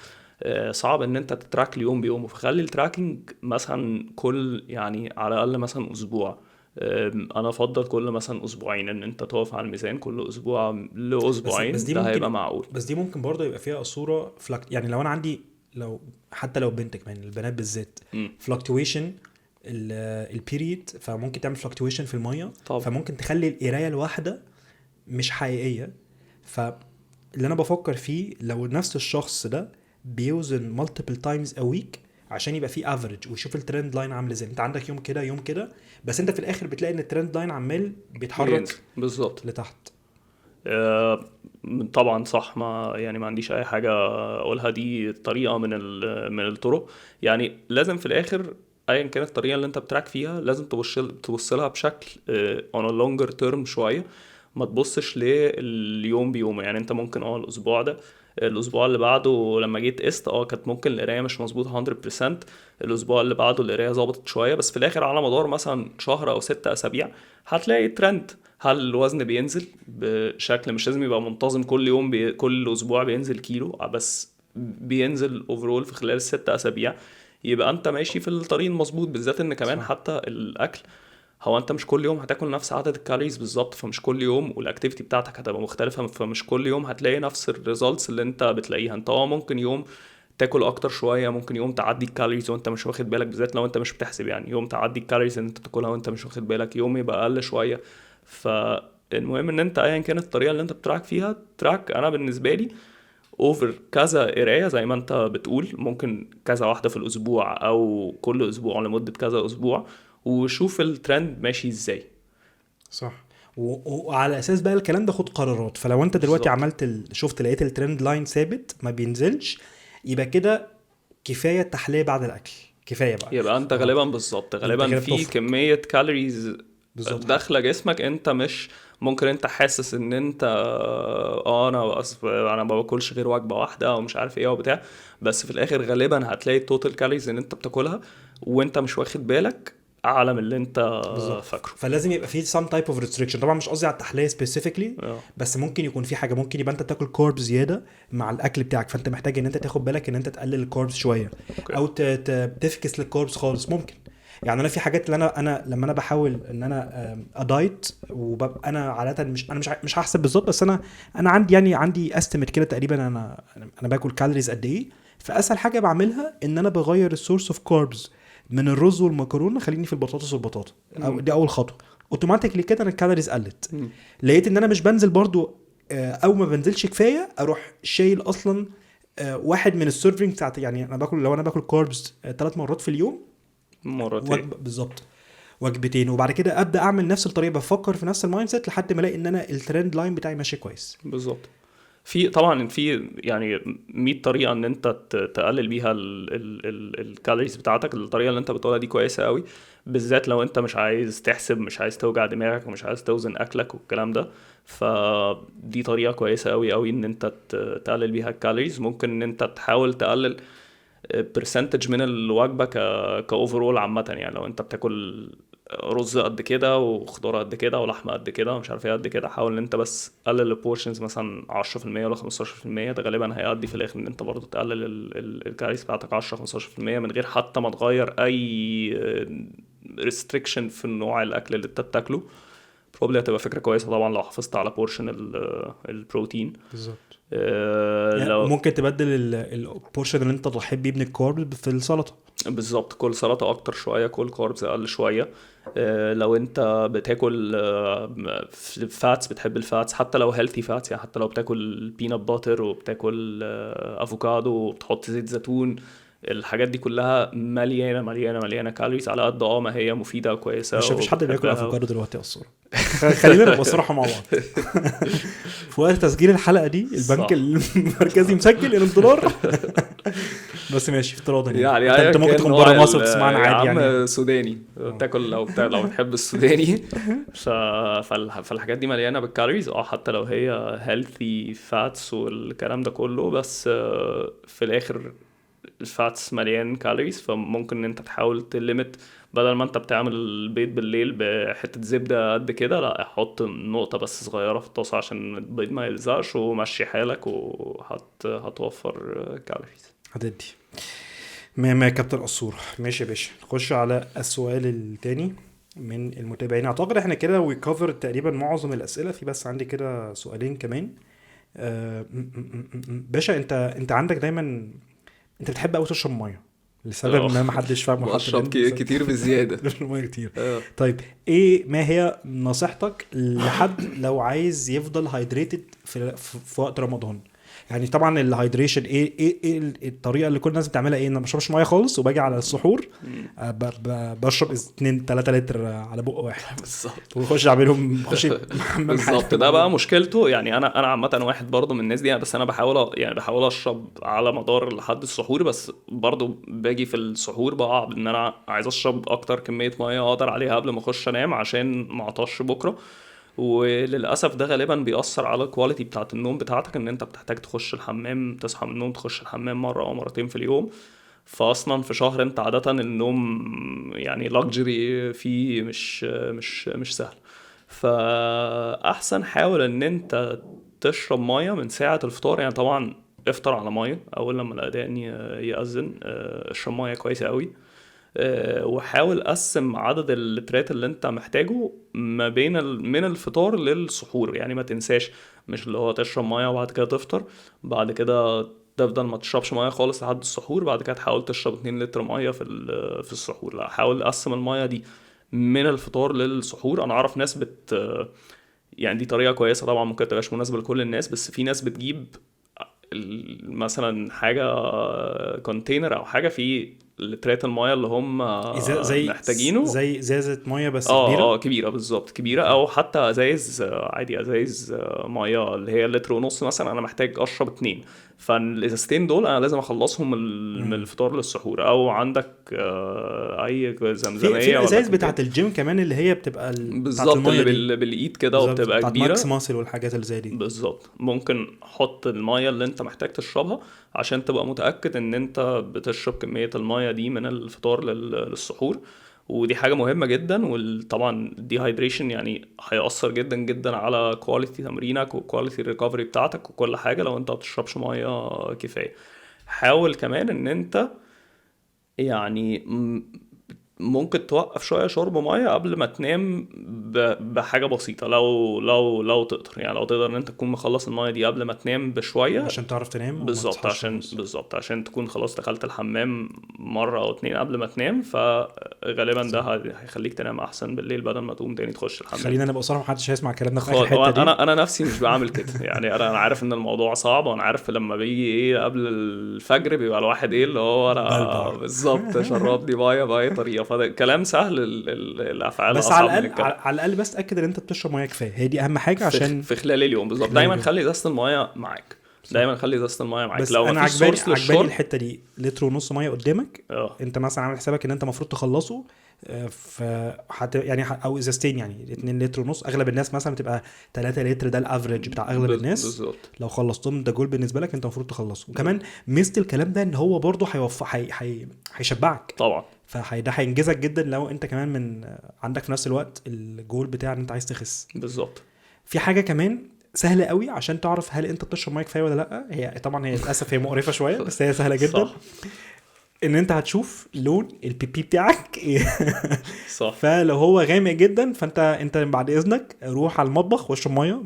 صعب ان انت تتراك اليوم بيوم. فخلي التراكنج مثلا كل يعني على الاقل مثلا اسبوع. انا افضل كل مثلا اسبوعين ان انت تقف على الميزان كل اسبوع بس لاسبوعين، دي ده ممكن، هيبقى معقول. بس دي ممكن برضه يبقى فيها صورة يعني لو انا عندي، لو حتى لو بنتك يعني البنات بالذات مم. فلكتويشن البيريد، فممكن تعمل فلكتويشن في المية، طبعا. فممكن تخلي القراية الواحدة مش حقيقية. فاللي انا بفكر فيه لو نفس الشخص ده بيوزن multiple times a week عشان يبقى فيه average ويشوف الترند لاين عامل ازاي. انت عندك يوم كده يوم كده، بس انت في الاخر بتلاقي ان الترند لاين عمال بيتحرك بينزل بالظبط. لتحت. آه، طبعا صح. ما يعني ما عنديش اي حاجه اقولها، دي طريقه من الطرق. يعني لازم في الاخر ايا كانت الطريقه اللي انت بتراك فيها لازم تبص لها بشكل on a longer term شويه. ما تبصش لليوم بيوم. يعني انت ممكن الاسبوع ده، الاسبوع اللي بعده لما جيت قست كانت ممكن القرايه مش مظبوطه 100%، الاسبوع اللي بعده القرايه ظبطت شويه، بس في الاخر على مدار مثلا شهر او 6 اسابيع هتلاقي ترند. هل الوزن بينزل بشكل مش لازم يبقى منتظم كل يوم كل اسبوع بينزل كيلو، بس بينزل اوفرول في خلال 6 اسابيع، يبقى انت ماشي في الطريق المظبوط. بالذات ان كمان صح. حتى الاكل، هو انت مش كل يوم هتاكل نفس عدد الكالوريز بالظبط، فمش كل يوم، والاكتيفيتي بتاعتك هتبقى مختلفه، فمش كل يوم هتلاقي نفس الريزلتس اللي انت بتلاقيها. انت ممكن يوم تاكل اكتر شويه، ممكن يوم تعدي الكالوريز وانت مش واخد بالك، بالذات لو انت مش بتحسب. يعني يوم تعدي الكالوريز اللي انت بتاكلها وانت مش واخد بالك، يوم يبقى اقل شويه. فالمهم ان انت ايا كانت الطريقه اللي انت بتراك فيها تراك. انا بالنسبه لي اوفر كذا قرايه زي ما انت بتقول، ممكن كذا واحده في الاسبوع او كل اسبوع لمده كذا اسبوع، وشوف الترند ماشي ازاي. صح. وعلى اساس بقى الكلام ده خد قرارات. فلو انت دلوقتي بالظبط. عملت شفت لقيت الترند لاين ثابت ما بينزلش، يبقى كده كفايه تحليه بعد الاكل، كفايه بقى. يبقى انت غالبا بالظبط انت غالبا كده في بتفرق كميه كالوريز بالظبط. داخله جسمك انت مش ممكن انت حاسس ان انت انا ما باكلش غير وجبه واحده او مش عارف ايه وبتاع، بس في الاخر غالبا هتلاقي التوتال كالوريز ان انت بتاكلها وانت مش واخد بالك اعلى من اللي انت بالظبط. فاكره. فلازم يبقى في some type of restriction. طبعا مش قصدي على التحليه specifically، اه بس ممكن يكون في حاجه، ممكن يبقى انت بتاكل كارب زياده مع الاكل بتاعك، فانت محتاج ان انت تاخد بالك ان انت تقلل الكاربس شويه، اوكي. او تفكس للكاربس خالص ممكن. يعني انا في حاجات اللي انا لما انا بحاول ان انا ادايت، وببقى انا عاده مش هحسب بالظبط، بس انا عندي استيميت كده تقريبا انا باكل كالوريز قد ايه. فاسهل حاجه بعملها ان انا بغير السورس اوف كاربس من الرز والمكرونه، خليني في البطاطس والبطاطا، او دي اول خطوه. اوتوماتيكلي كده انا الكالوريز قلت. لقيت ان انا مش بنزل برضو، او ما بنزلش كفايه، اروح شايل اصلا واحد من السيرفينج بتاعت. يعني انا باكل، لو انا باكل كاربس 3 مرات في اليوم، مرتين. وجبه بالظبط، وجبتين، وبعد كده ابدا اعمل نفس الطريقه، بفكر في نفس المايند سيت لحد ما الاقي ان انا الترند لاين بتاعي ماشي كويس. بالظبط. في طبعا في يعني 100 طريقه ان انت تقلل بيها الكالوريز بتاعتك. الطريقه اللي انت بتقولها دي كويسه قوي، بالذات لو انت مش عايز تحسب، مش عايز توجع دماغك، ومش عايز توزن اكلك والكلام ده. فدي طريقه كويسه قوي قوي ان انت تقلل بيها الكالوريز. ممكن ان انت تحاول تقلل برسنتج من الوجبه كاوفرول عامه. يعني لو انت بتاكل رز قد كده وخضار قد كده ولحمه قد كده ومش عارف ايه قد كده، حاول ان انت بس قلل البورشنز مثلا 10% ولا 15%. ده غالبا هيؤدي في الاخر ان انت برضو تقلل الكالوريز بتاعتك 10-15% من غير حتى ما تغير اي ريستريكشن في نوع الاكل اللي انت بتاكله. بروبلي هتبقى فكره كويسه طبعا لو حافظت على بورشن البروتين. بالظبط. يعني لو ممكن تبدل البورشن اللي انت تحب بيه من الكارب في السلطه. بالظبط، كل سلطة أكتر شوية، كل كاربز أقل شوية. لو أنت بتاكل فاتس، بتحب الفاتس حتى لو هيلثي فاتس، يعني حتى لو بتاكل بينات باتر وبتاكل أفوكادو وبتحط زيت زيتون، الحاجات دي كلها مليانة مليانة مليانة كالوريز على قد ما هي مفيدة وكويسة. مش حد بياكل وبتحبها افوكادو دلوقتي اصلا. خلينا نبقى صراحه مع بعض. في وقت تسجيل الحلقه دي البنك صح. المركزي مسجل ان الدولار بس ماشي افتراضا يعني يعني انت ايا ممكن كان تكون نوع بره مصر بتسمعنا يا عادي يعني. عم سوداني اه. تاكل، لو لو بتحب السوداني. ف... فالحاجات دي مليانه بالكالوريز، حتى لو هي هيلثي فاتس والكلام ده كله، بس في الاخر الفاتس مليان كالوريز. فممكن ان انت تحاول تليمت، بدل ما انت بتعمل البيض بالليل بحته زبده قد كده، لا حط نقطه بس صغيره في الطاسه عشان البيض ما يلزقش، ومشي حالك هتوفر كالوريز. هتدي. ما يا كابتن قصور. ماشي يا باشا، نخش على السؤال التاني من المتابعين. اعتقد احنا كده ويكفر تقريبا معظم الاسئله، في بس عندي كده سؤالين كمان. باشا، انت عندك دايما، انت بتحب قوي تشرب ميه لسبب اه ما حدش فاهمه حتى بشرب الان، بس كتير بزياده. تشرب ميه كتير. اه طيب، ايه ما هي نصيحتك لحد لو عايز يفضل هايدريتد في وقت رمضان؟ يعني طبعا الهايدريشن ايه الطريقه اللي كل الناس بتعملها؟ ايه؟ انا ما بشربش ميه خالص وباجي على السحور بشرب 2 3 لتر على بق واحد، بالظبط. وبخش اعملهم بخش حمام بالظبط، حاجه ده بقى بعمله. مشكلته. يعني انا عامه واحد برضه من الناس دي، بس انا بحاول يعني بحاول اشرب على مدار لحد السحور، بس برضه باجي في السحور بقى ان انا عايز اشرب اكتر كميه ميه اقدر عليها قبل ما اخش انام عشان ما اعطش بكره. وللاسف ده غالبا بيأثر على الكواليتي بتاعت النوم بتاعتك، ان انت بتحتاج تخش الحمام، تصحى من النوم تخش الحمام مره او مرتين في اليوم. فاصلا في شهر انت عادة النوم يعني لاكجري فيه مش سهل. فاحسن حاول ان انت تشرب ميه من ساعة الفطار. يعني طبعا افطر على ميه اول لما الاذان يأذن، اشرب ميه كويسة قوي. وحاول قسم عدد اللترات اللي انت محتاجه ما بين من الفطار للسحور. يعني ما تنساش، مش اللي هو تشرب ميه وبعد كده تفطر، بعد كده تفضل ما تشربش ميه خالص لحد السحور، بعد كده تحاول تشرب 2 لتر ميه في السحور. لا، حاول قسم الميه دي من الفطار للسحور. انا اعرف ناس يعني دي طريقه كويسه طبعا، ممكن تبقاش مناسبه لكل الناس، بس في ناس بتجيب مثلا حاجه كونتينر او حاجه فيه لترات المايه اللي هم زي محتاجينه. زي ازازه ميه بس كبيره. كبيره بالظبط، كبيره، اوكي. او حتى ازايز عادي، ازايز ميه اللي هي لتر ونص مثلا، انا محتاج اشرب 2. فالازازتين دول انا لازم اخلصهم من امم. الفطار للسحور. او عندك اي في زمزميه ولا الازاز كوبايه. بتاعت الجيم كمان اللي هي بتبقى بتاعت بالظبط، الميه اللي دي. بالايد كده بالظبط، وبتبقى بتاعت ماكس كبيره. ماسل والحاجات اللي زي دي. بالظبط، ممكن حط المية اللي انت محتاج تشربها عشان تبقى متأكد ان انت بتشرب كمية المية دي من الفطار للسحور. ودي حاجة مهمة جدا. وطبعا الديهايدريشن يعني هيأثر جدا جدا على كواليتي تمرينك وكواليتي الريكفري بتاعتك وكل حاجة لو انت ما بتشربش مية كفاية. حاول كمان ان انت يعني ممكن توقف شوية شرب مية قبل ما تنام بحاجة بسيطة، لو تقدر. يعني لو تقدر ان انت تكون مخلص المية دي قبل ما تنام بشوية. عشان تعرف تنام وما بالظبط، تصحاش في عشان النص. تكون خلاص دخلت الحمام مرة او اتنين قبل ما تنام. فغالبا ده بالظبط. هيخليك تنام احسن بالليل بدل ما تقوم تاني تخش الحمام. خلينا نبقى صراحه، محدش هيسمع كلامنا في اخر خالص. هو حته دي. انا نفسي مش بعمل كده. يعني انا عارف ان الموضوع صعب، وانا عارف لما بيجي ايه قبل الفجر بيبقى الواحد ايه اللي هو انا بلبع. بالظبط شربني ميه باي طريقه. فده كلام سهل، الافعال بس على اصعب من الاقل، الكلام. على الاقل بس اتاكد ان انت بتشرب ميه كفايه، هي دي اهم حاجه عشان في خلال اليوم في بالظبط، خلال دايما اليوم. خلي ازازه الميه معاك. صح. دايما خلي ازازه الميه معاك بس لو انا مفيش عجباني سورس عجباني للشرب. الحته دي، لتر ونص ميه قدامك. اه انت مثلا عامل حسابك ان انت المفروض تخلصه. ف يعني او ازازتين، يعني 2 لتر ونص. اغلب الناس مثلا بتبقى 3 لتر، ده الافريج بتاع اغلب الناس. بالظبط. لو خلصتهم ده جول بالنسبه لك، انت المفروض تخلصه. وكمان ميزه الكلام ده ان هو برضه هيشبعك. طبعا ده هينجزك جدا لو انت كمان عندك في نفس الوقت الجول بتاع ان انت عايز تخس. بالظبط. في حاجه كمان سهله قوي عشان تعرف هل انت بتشرب ميه كفايه ولا لا. هي طبعا هي للاسف هي مقرفه شويه، بس هي سهله جدا. صح ان انت هتشوف لون البيبي بتاعك ايه. صح. فلو هو غامق جدا، فانت بعد اذنك روح على المطبخ واشرب ميه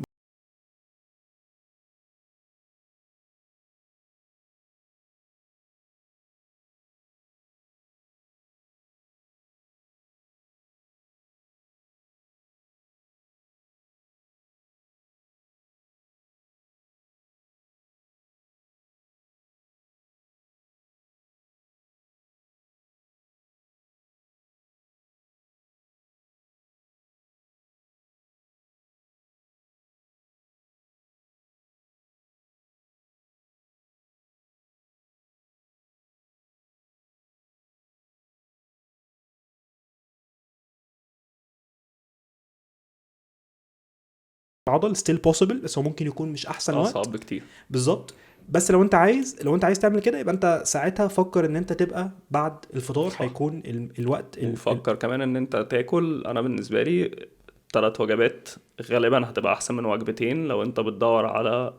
عضل ستيل بوسيبل، بس هو ممكن يكون مش احسن وقت. اصعب بكتير بالظبط. بس لو انت عايز تعمل كده، يبقى انت ساعتها فكر ان انت تبقى بعد الفطار. صح. هيكون الوقت وفكر كمان ان انت تاكل. انا بالنسبه لي 3 وجبات غالبا هتبقى احسن من وجبتين لو انت بتدور على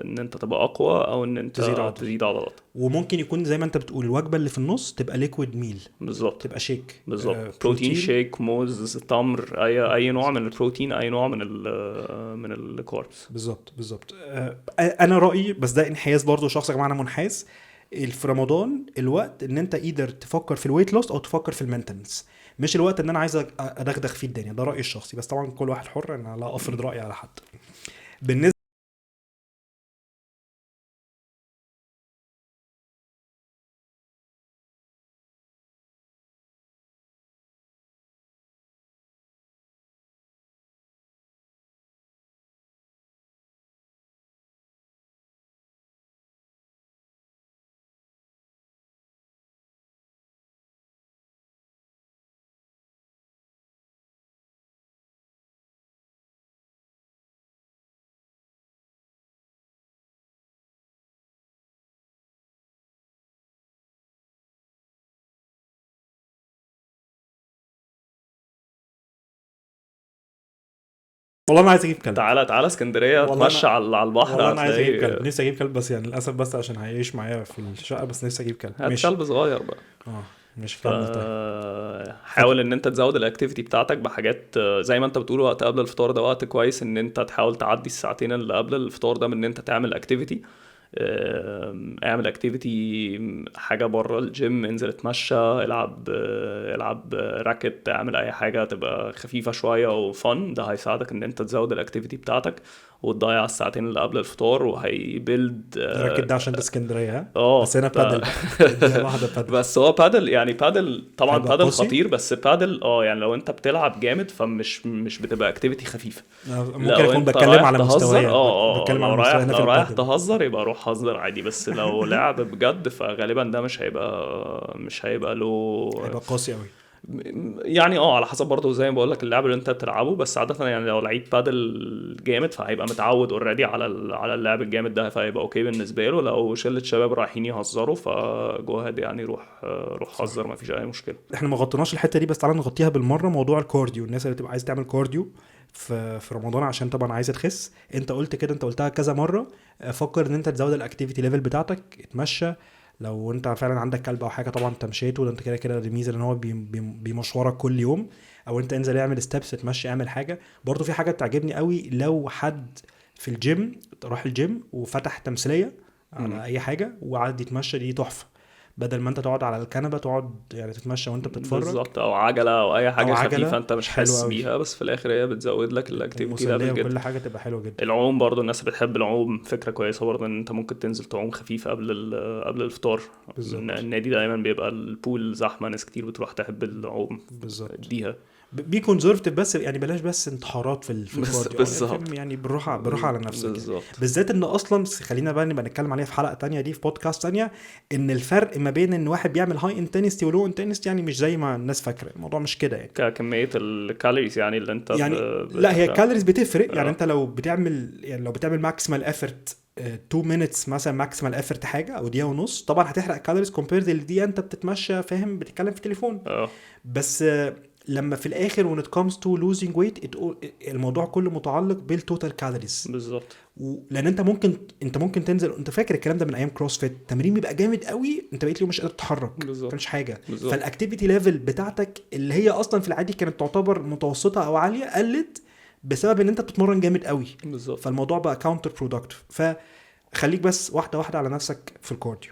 ان انت تبقى اقوى او ان انت تزيد عضل. تزيد عضلات. وممكن يكون زي ما انت بتقول الوجبه اللي في النص تبقى ليكويد ميل، بالظبط تبقى شيك. بالظبط. بروتين شيك، موز، تمر، اي نوع من البروتين، اي نوع من الكاربس. بالظبط. انا رايي، بس ده انحياز برضو شخص يا جماعه، انا منحاز. في رمضان الوقت ان انت ايدر تفكر في الويت لوس او تفكر في المينتنس، مش الوقت ان انا عايز ادغدغ فيه الدنيا. ده رايي الشخصي، بس طبعا كل واحد حر، انا لا افرض رايي على حد. بالنسبه والله انا عايز اجيب كلب. تعالى اسكندريه، والله اتمشى على البحر، والله انا عايز اجيب هتلاقي. كلب، نفسي اجيب كلب، بس يعني للاسف بس عشان هيعيش معايا في الشقه، بس نفسي اجيب كلب. هات ماشي. كلب صغير بقى. مش كمل. طيب حاول ان انت تزود الاكتيفيتي بتاعتك بحاجات زي ما انت بتقول. وقت قبل الفطار ده وقت كويس ان انت تحاول تعدي الساعتين اللي قبل الفطار ده من ان انت تعمل اكتيفيتي. اعمل اكتيفيتي، حاجه بره الجيم، انزل اتمشى، العب راكت، اعمل اي حاجه تبقى خفيفه شويه وفن. ده هيساعدك ان انت تزود الاكتيفيتي بتاعتك وتضيع الساعتين اللي قبل الفطار، وهيبيلد. راكد ده عشان ده اسكندريه، ها؟ بس اه هنا بادل بقى واحده بادل. بس هو بادل، يعني بادل طبعا هيبقى بادل قاسي. خطير، بس بادل يعني لو انت بتلعب جامد فمش بتبقى اكتيفيتي خفيفه. ممكن لو اكون انت بتكلم رايح على مستواي، تهزر بتكلم على لو مستواي رايح هنا في لو رايح البادل. تهزر يبقى روح هزر عادي، بس لو لعب بجد فغالبا ده مش هيبقى له. هيبقى قاسي قوي. يعني على حسب برضه زي ما بقول لك اللعب اللي انت بتلعبه، بس عاده يعني لو لعيب بادل جامد فهيبقى متعود اوريدي على اللعب الجامد ده، فهيبقى اوكي بالنسبه له. لو شله شباب رايحين يهزروا فجوهد يعني روح هزر، ما فيش اي مشكله. احنا ما غطيناش الحته دي، بس تعالى نغطيها بالمره. موضوع الكارديو، الناس اللي تبقى عايز تعمل كارديو في رمضان عشان طبعا عايزه تخس. انت قلت كده، انت قلتها كذا مره. فكر ان انت تزود الاكتيفيتي ليفل بتاعتك، اتمشى. لو انت فعلا عندك كلب او حاجه، طبعا تمشيته ده انت كده كده دي ميزه، لان هو بيمشورك كل يوم. او انت انزل اعمل ستيبس، اتمشى، اعمل حاجه. برضو في حاجه بتعجبني قوي، لو حد في الجيم راح الجيم وفتح تمثيليه على اي حاجه وقعد يتمشى، دي تحفه. بدل ما انت تقعد على الكنبه، تقعد يعني تتمشى وانت بتتفرج. بالظبط، او عجله او اي او حاجه خفيفه عجله، انت مش حلوه حاسس قوي بيها، بس في الاخر هي بتزود لك الاكتيفيتي ومسليه ليفل وكل جدا. حاجه تبقى حلوه جدا. العوم برضو، الناس اللي بتحب العوم فكره كويسه برضو ان انت ممكن تنزل تعوم خفيف قبل الفطار. بالظبط. النادي دايما بيبقى البول زحمه، ناس كتير بتروح تحب العوم. بالظبط. اديها بي كونزرفتيف، بس يعني بلاش بس انتحارات في الكارديو. بالظبط يعني بالراحه على نفسك يعني. بالظبط. بالذات ان اصلا خلينا بقى نبقى نتكلم عليها في حلقه تانية دي، في بودكاست تانية. ان الفرق ما بين ان واحد بيعمل هاي انتنستي ولو انتنستي يعني مش زي ما الناس فاكره. الموضوع مش كده يعني. كميه الكالوريز يعني اللي انت يعني لا، هي الكالوريز بتفرق. يعني انت لو بتعمل ماكسيمال افورت 2 minutes مثلا، ماكسيمال افورت حاجه او دقيقه ونص، طبعا هتحرق كالوريز كومبيرد للدقيقه انت بتتمشى، فاهم، بتتكلم في تليفون. بس لما في الاخر when it comes to losing weight الموضوع كله متعلق بالتوتال كالوريز. بالظبط. لان انت ممكن تنزل، انت فاكر الكلام ده من ايام كروسفيت، تمرين بيبقى جامد قوي، انت بقيت له مش قادر تتحرك، مش حاجه. فالاكتيفيتي ليفل بتاعتك اللي هي اصلا في العادي كانت تعتبر متوسطه او عاليه، قلت بسبب ان انت بتتمرن جامد قوي. بالظبط. فالموضوع بقى كاونتر برودكتيف. فخليك بس واحده على نفسك في الكارديو.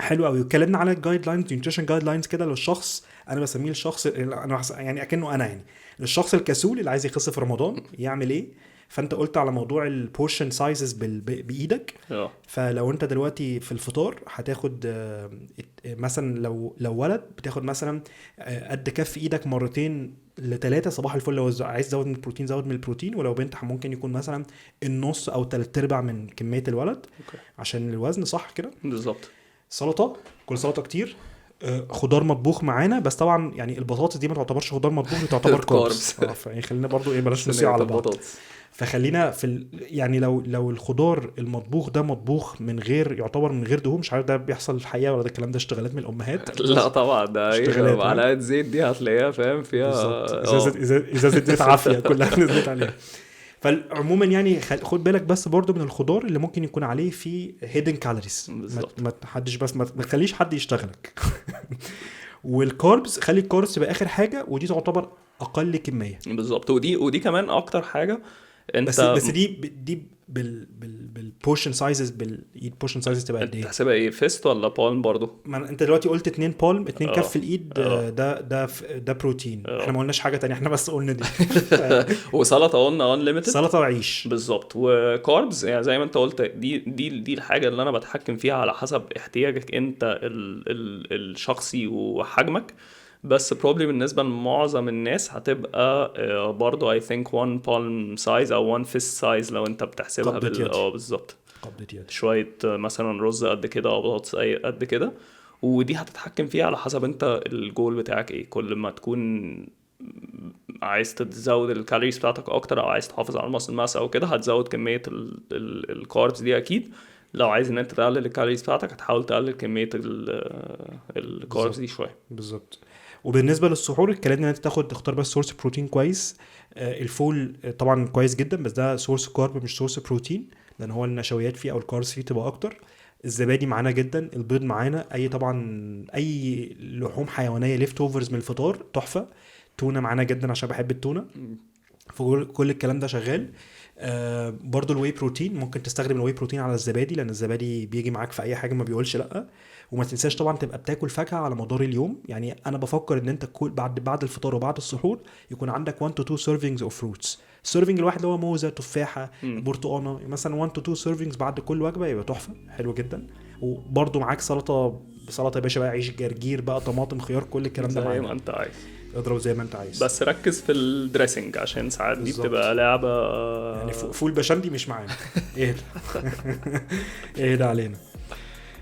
حلو قوي. اتكلمنا على الجايد لاينز، نيوتريشن جايد لاينز كده للشخص. انا بسميه الشخص انا يعني اكنه انا يعني الشخص الكسول اللي عايز يخس في رمضان يعمل ايه. فانت قلت على موضوع البورشن سايزز بايدك. فلو انت دلوقتي في الفطار هتاخد مثلا، لو ولد بتاخد مثلا قد كف ايدك مرتين ل3 صباح الفل. لو عايز تزود من البروتين زود من البروتين. ولو بنت ممكن يكون مثلا النص او 3/4 من كميه الولد. عشان الوزن، صح كده؟ بالظبط. سلطه، كل سلطه كتير. خضار مطبوخ معانا، بس طبعا يعني البطاطس دي ما تعتبرش خضار مطبوخ، دي تعتبر كاربس. يعني خلينا برضو ايه بلاش نسيع على بعض. فخلينا في يعني لو الخضار المطبوخ ده مطبوخ من غير يعتبر من غير دهون، مش عارف ده بيحصل الحقيقه ولا ده الكلام ده اشتغالات من الامهات. لا طبعا ده اشتغالات معلقه زيت دي هتلاقيها فاهم فيها ازازه زيت عافيه كلها نزلت عليها. فعموما يعني خد بالك بس برضو من الخضار اللي ممكن يكون عليه فيه هيدن كالوريز، ما حدش بس ما تخليش حد يشتغلك. والكاربس خلي الكاربس تبقى اخر حاجه، ودي تعتبر اقل كميه بالظبط. ودي كمان اكتر حاجه انت بس دي بالبورشن سايزز بالبورشن سايزز تبقى قد ايه؟ تحسبها ايه، فيست ولا بالم برضو؟ ما انت دلوقتي قلت 2 بالم 2 كف الايد. ده بروتين. احنا ما قلناش حاجه تانية، احنا بس قلنا دي. وسلطه قلنا انليميتد، سلطه وعيش بالظبط. وكاربز يعني زي ما انت قلت دي الحاجه اللي انا بتحكم فيها على حسب احتياجك انت الشخصي وحجمك. بس probably بالنسبة لمعظم الناس هتبقى برضو I think one palm size أو one fist size لو أنت بتحسبها بالظبط. شوية مثلا رز قد كده أو بطاطس قد كده، ودي هتتحكم فيها على حسب أنت الجول بتاعك إيه. كل ما تكون عايز تزود الكالوريز بتاعتك أكتر أو عايز تحافظ على الماسل ماس أو كده، هتزود كمية الكاربز دي أكيد. لو عايز ان انت تقلل الكالوريز بتاعتك هتحاول تقلل كميه الكاربز دي شويه. بالظبط. وبالنسبه للسحور الكلام ان انت تختار بس سورس بروتين كويس. الفول طبعا كويس جدا، بس ده سورس كارب مش سورس بروتين، لان هو النشويات فيه او الكاربس فيه تبقى اكتر. الزبادي معانا جدا، البيض معانا، اي لحوم حيوانيه ليفت اوفرز من الفطار تحفه. تونه معانا جدا عشان بحب التونه. فكل الكلام ده شغال. برضو الواي بروتين ممكن تستخدم الواي بروتين على الزبادي، لان الزبادي بيجي معاك في اي حاجه ما بيقولش لا. وما تنساش طبعا تبقى بتاكل فاكهه على مدار اليوم. يعني انا بفكر ان انت بعد الفطار وبعد السحور يكون عندك 1 to 2 servings of fruits. السيرفنج الواحد اللي هو موزه، تفاحه، برتقانه، مثلا 1 to 2 servings بعد كل وجبه، يبقى تحفه حلو جدا. وبرضو معاك سلطه يا باشا بقى، عيش، جرجير بقى، طماطم، خيار، كل الكلام ده زي ما انت عايز، اضرب زي ما انت عايز. بس ركز في الدريسنج عشان ساعات دي بتبقى لعبه يعني فول بشندي مش معانا. ايه ده علينا.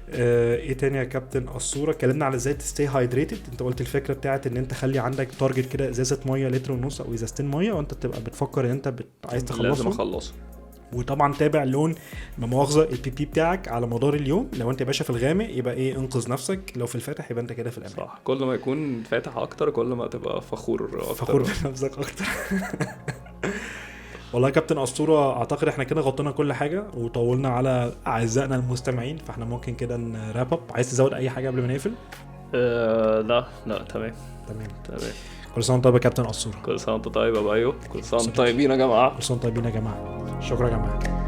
ايه تاني يا كابتن الصوره؟ اتكلمنا على ازاي تستي هايدريتد. انت قلت الفكره بتاعت ان انت خلي عندك تارجت كده، ازازه ميه لتر ونص او ازازتين ميه، وانت تبقى بتفكر ان انت عايز تخلصه، لازم اخلصه. وطبعا تابع لون بمؤاخذه البي بي بتاعك على مدار اليوم. لو انت باشا في الغامق يبقى ايه، انقذ نفسك. لو في الفاتح يبقى انت كده في الامان. صح، كل ما يكون فاتح اكتر كل ما تبقى فخور بنفسك اكتر. والله يا كابتن أسطورة، اعتقد احنا كده غطينا كل حاجه وطولنا على اعزائنا المستمعين، فاحنا ممكن كده نراب اب. عايز تزود اي حاجه قبل ما نقفل؟ لا تمام. كل سنه وانت طيب يا كابتن أسطورة. كل سنه وانت طيب يا بايو. كل سنه وانتم طيبين يا جماعه. كل سنه وانتم طيبين يا جماعه. شكرا يا جماعه.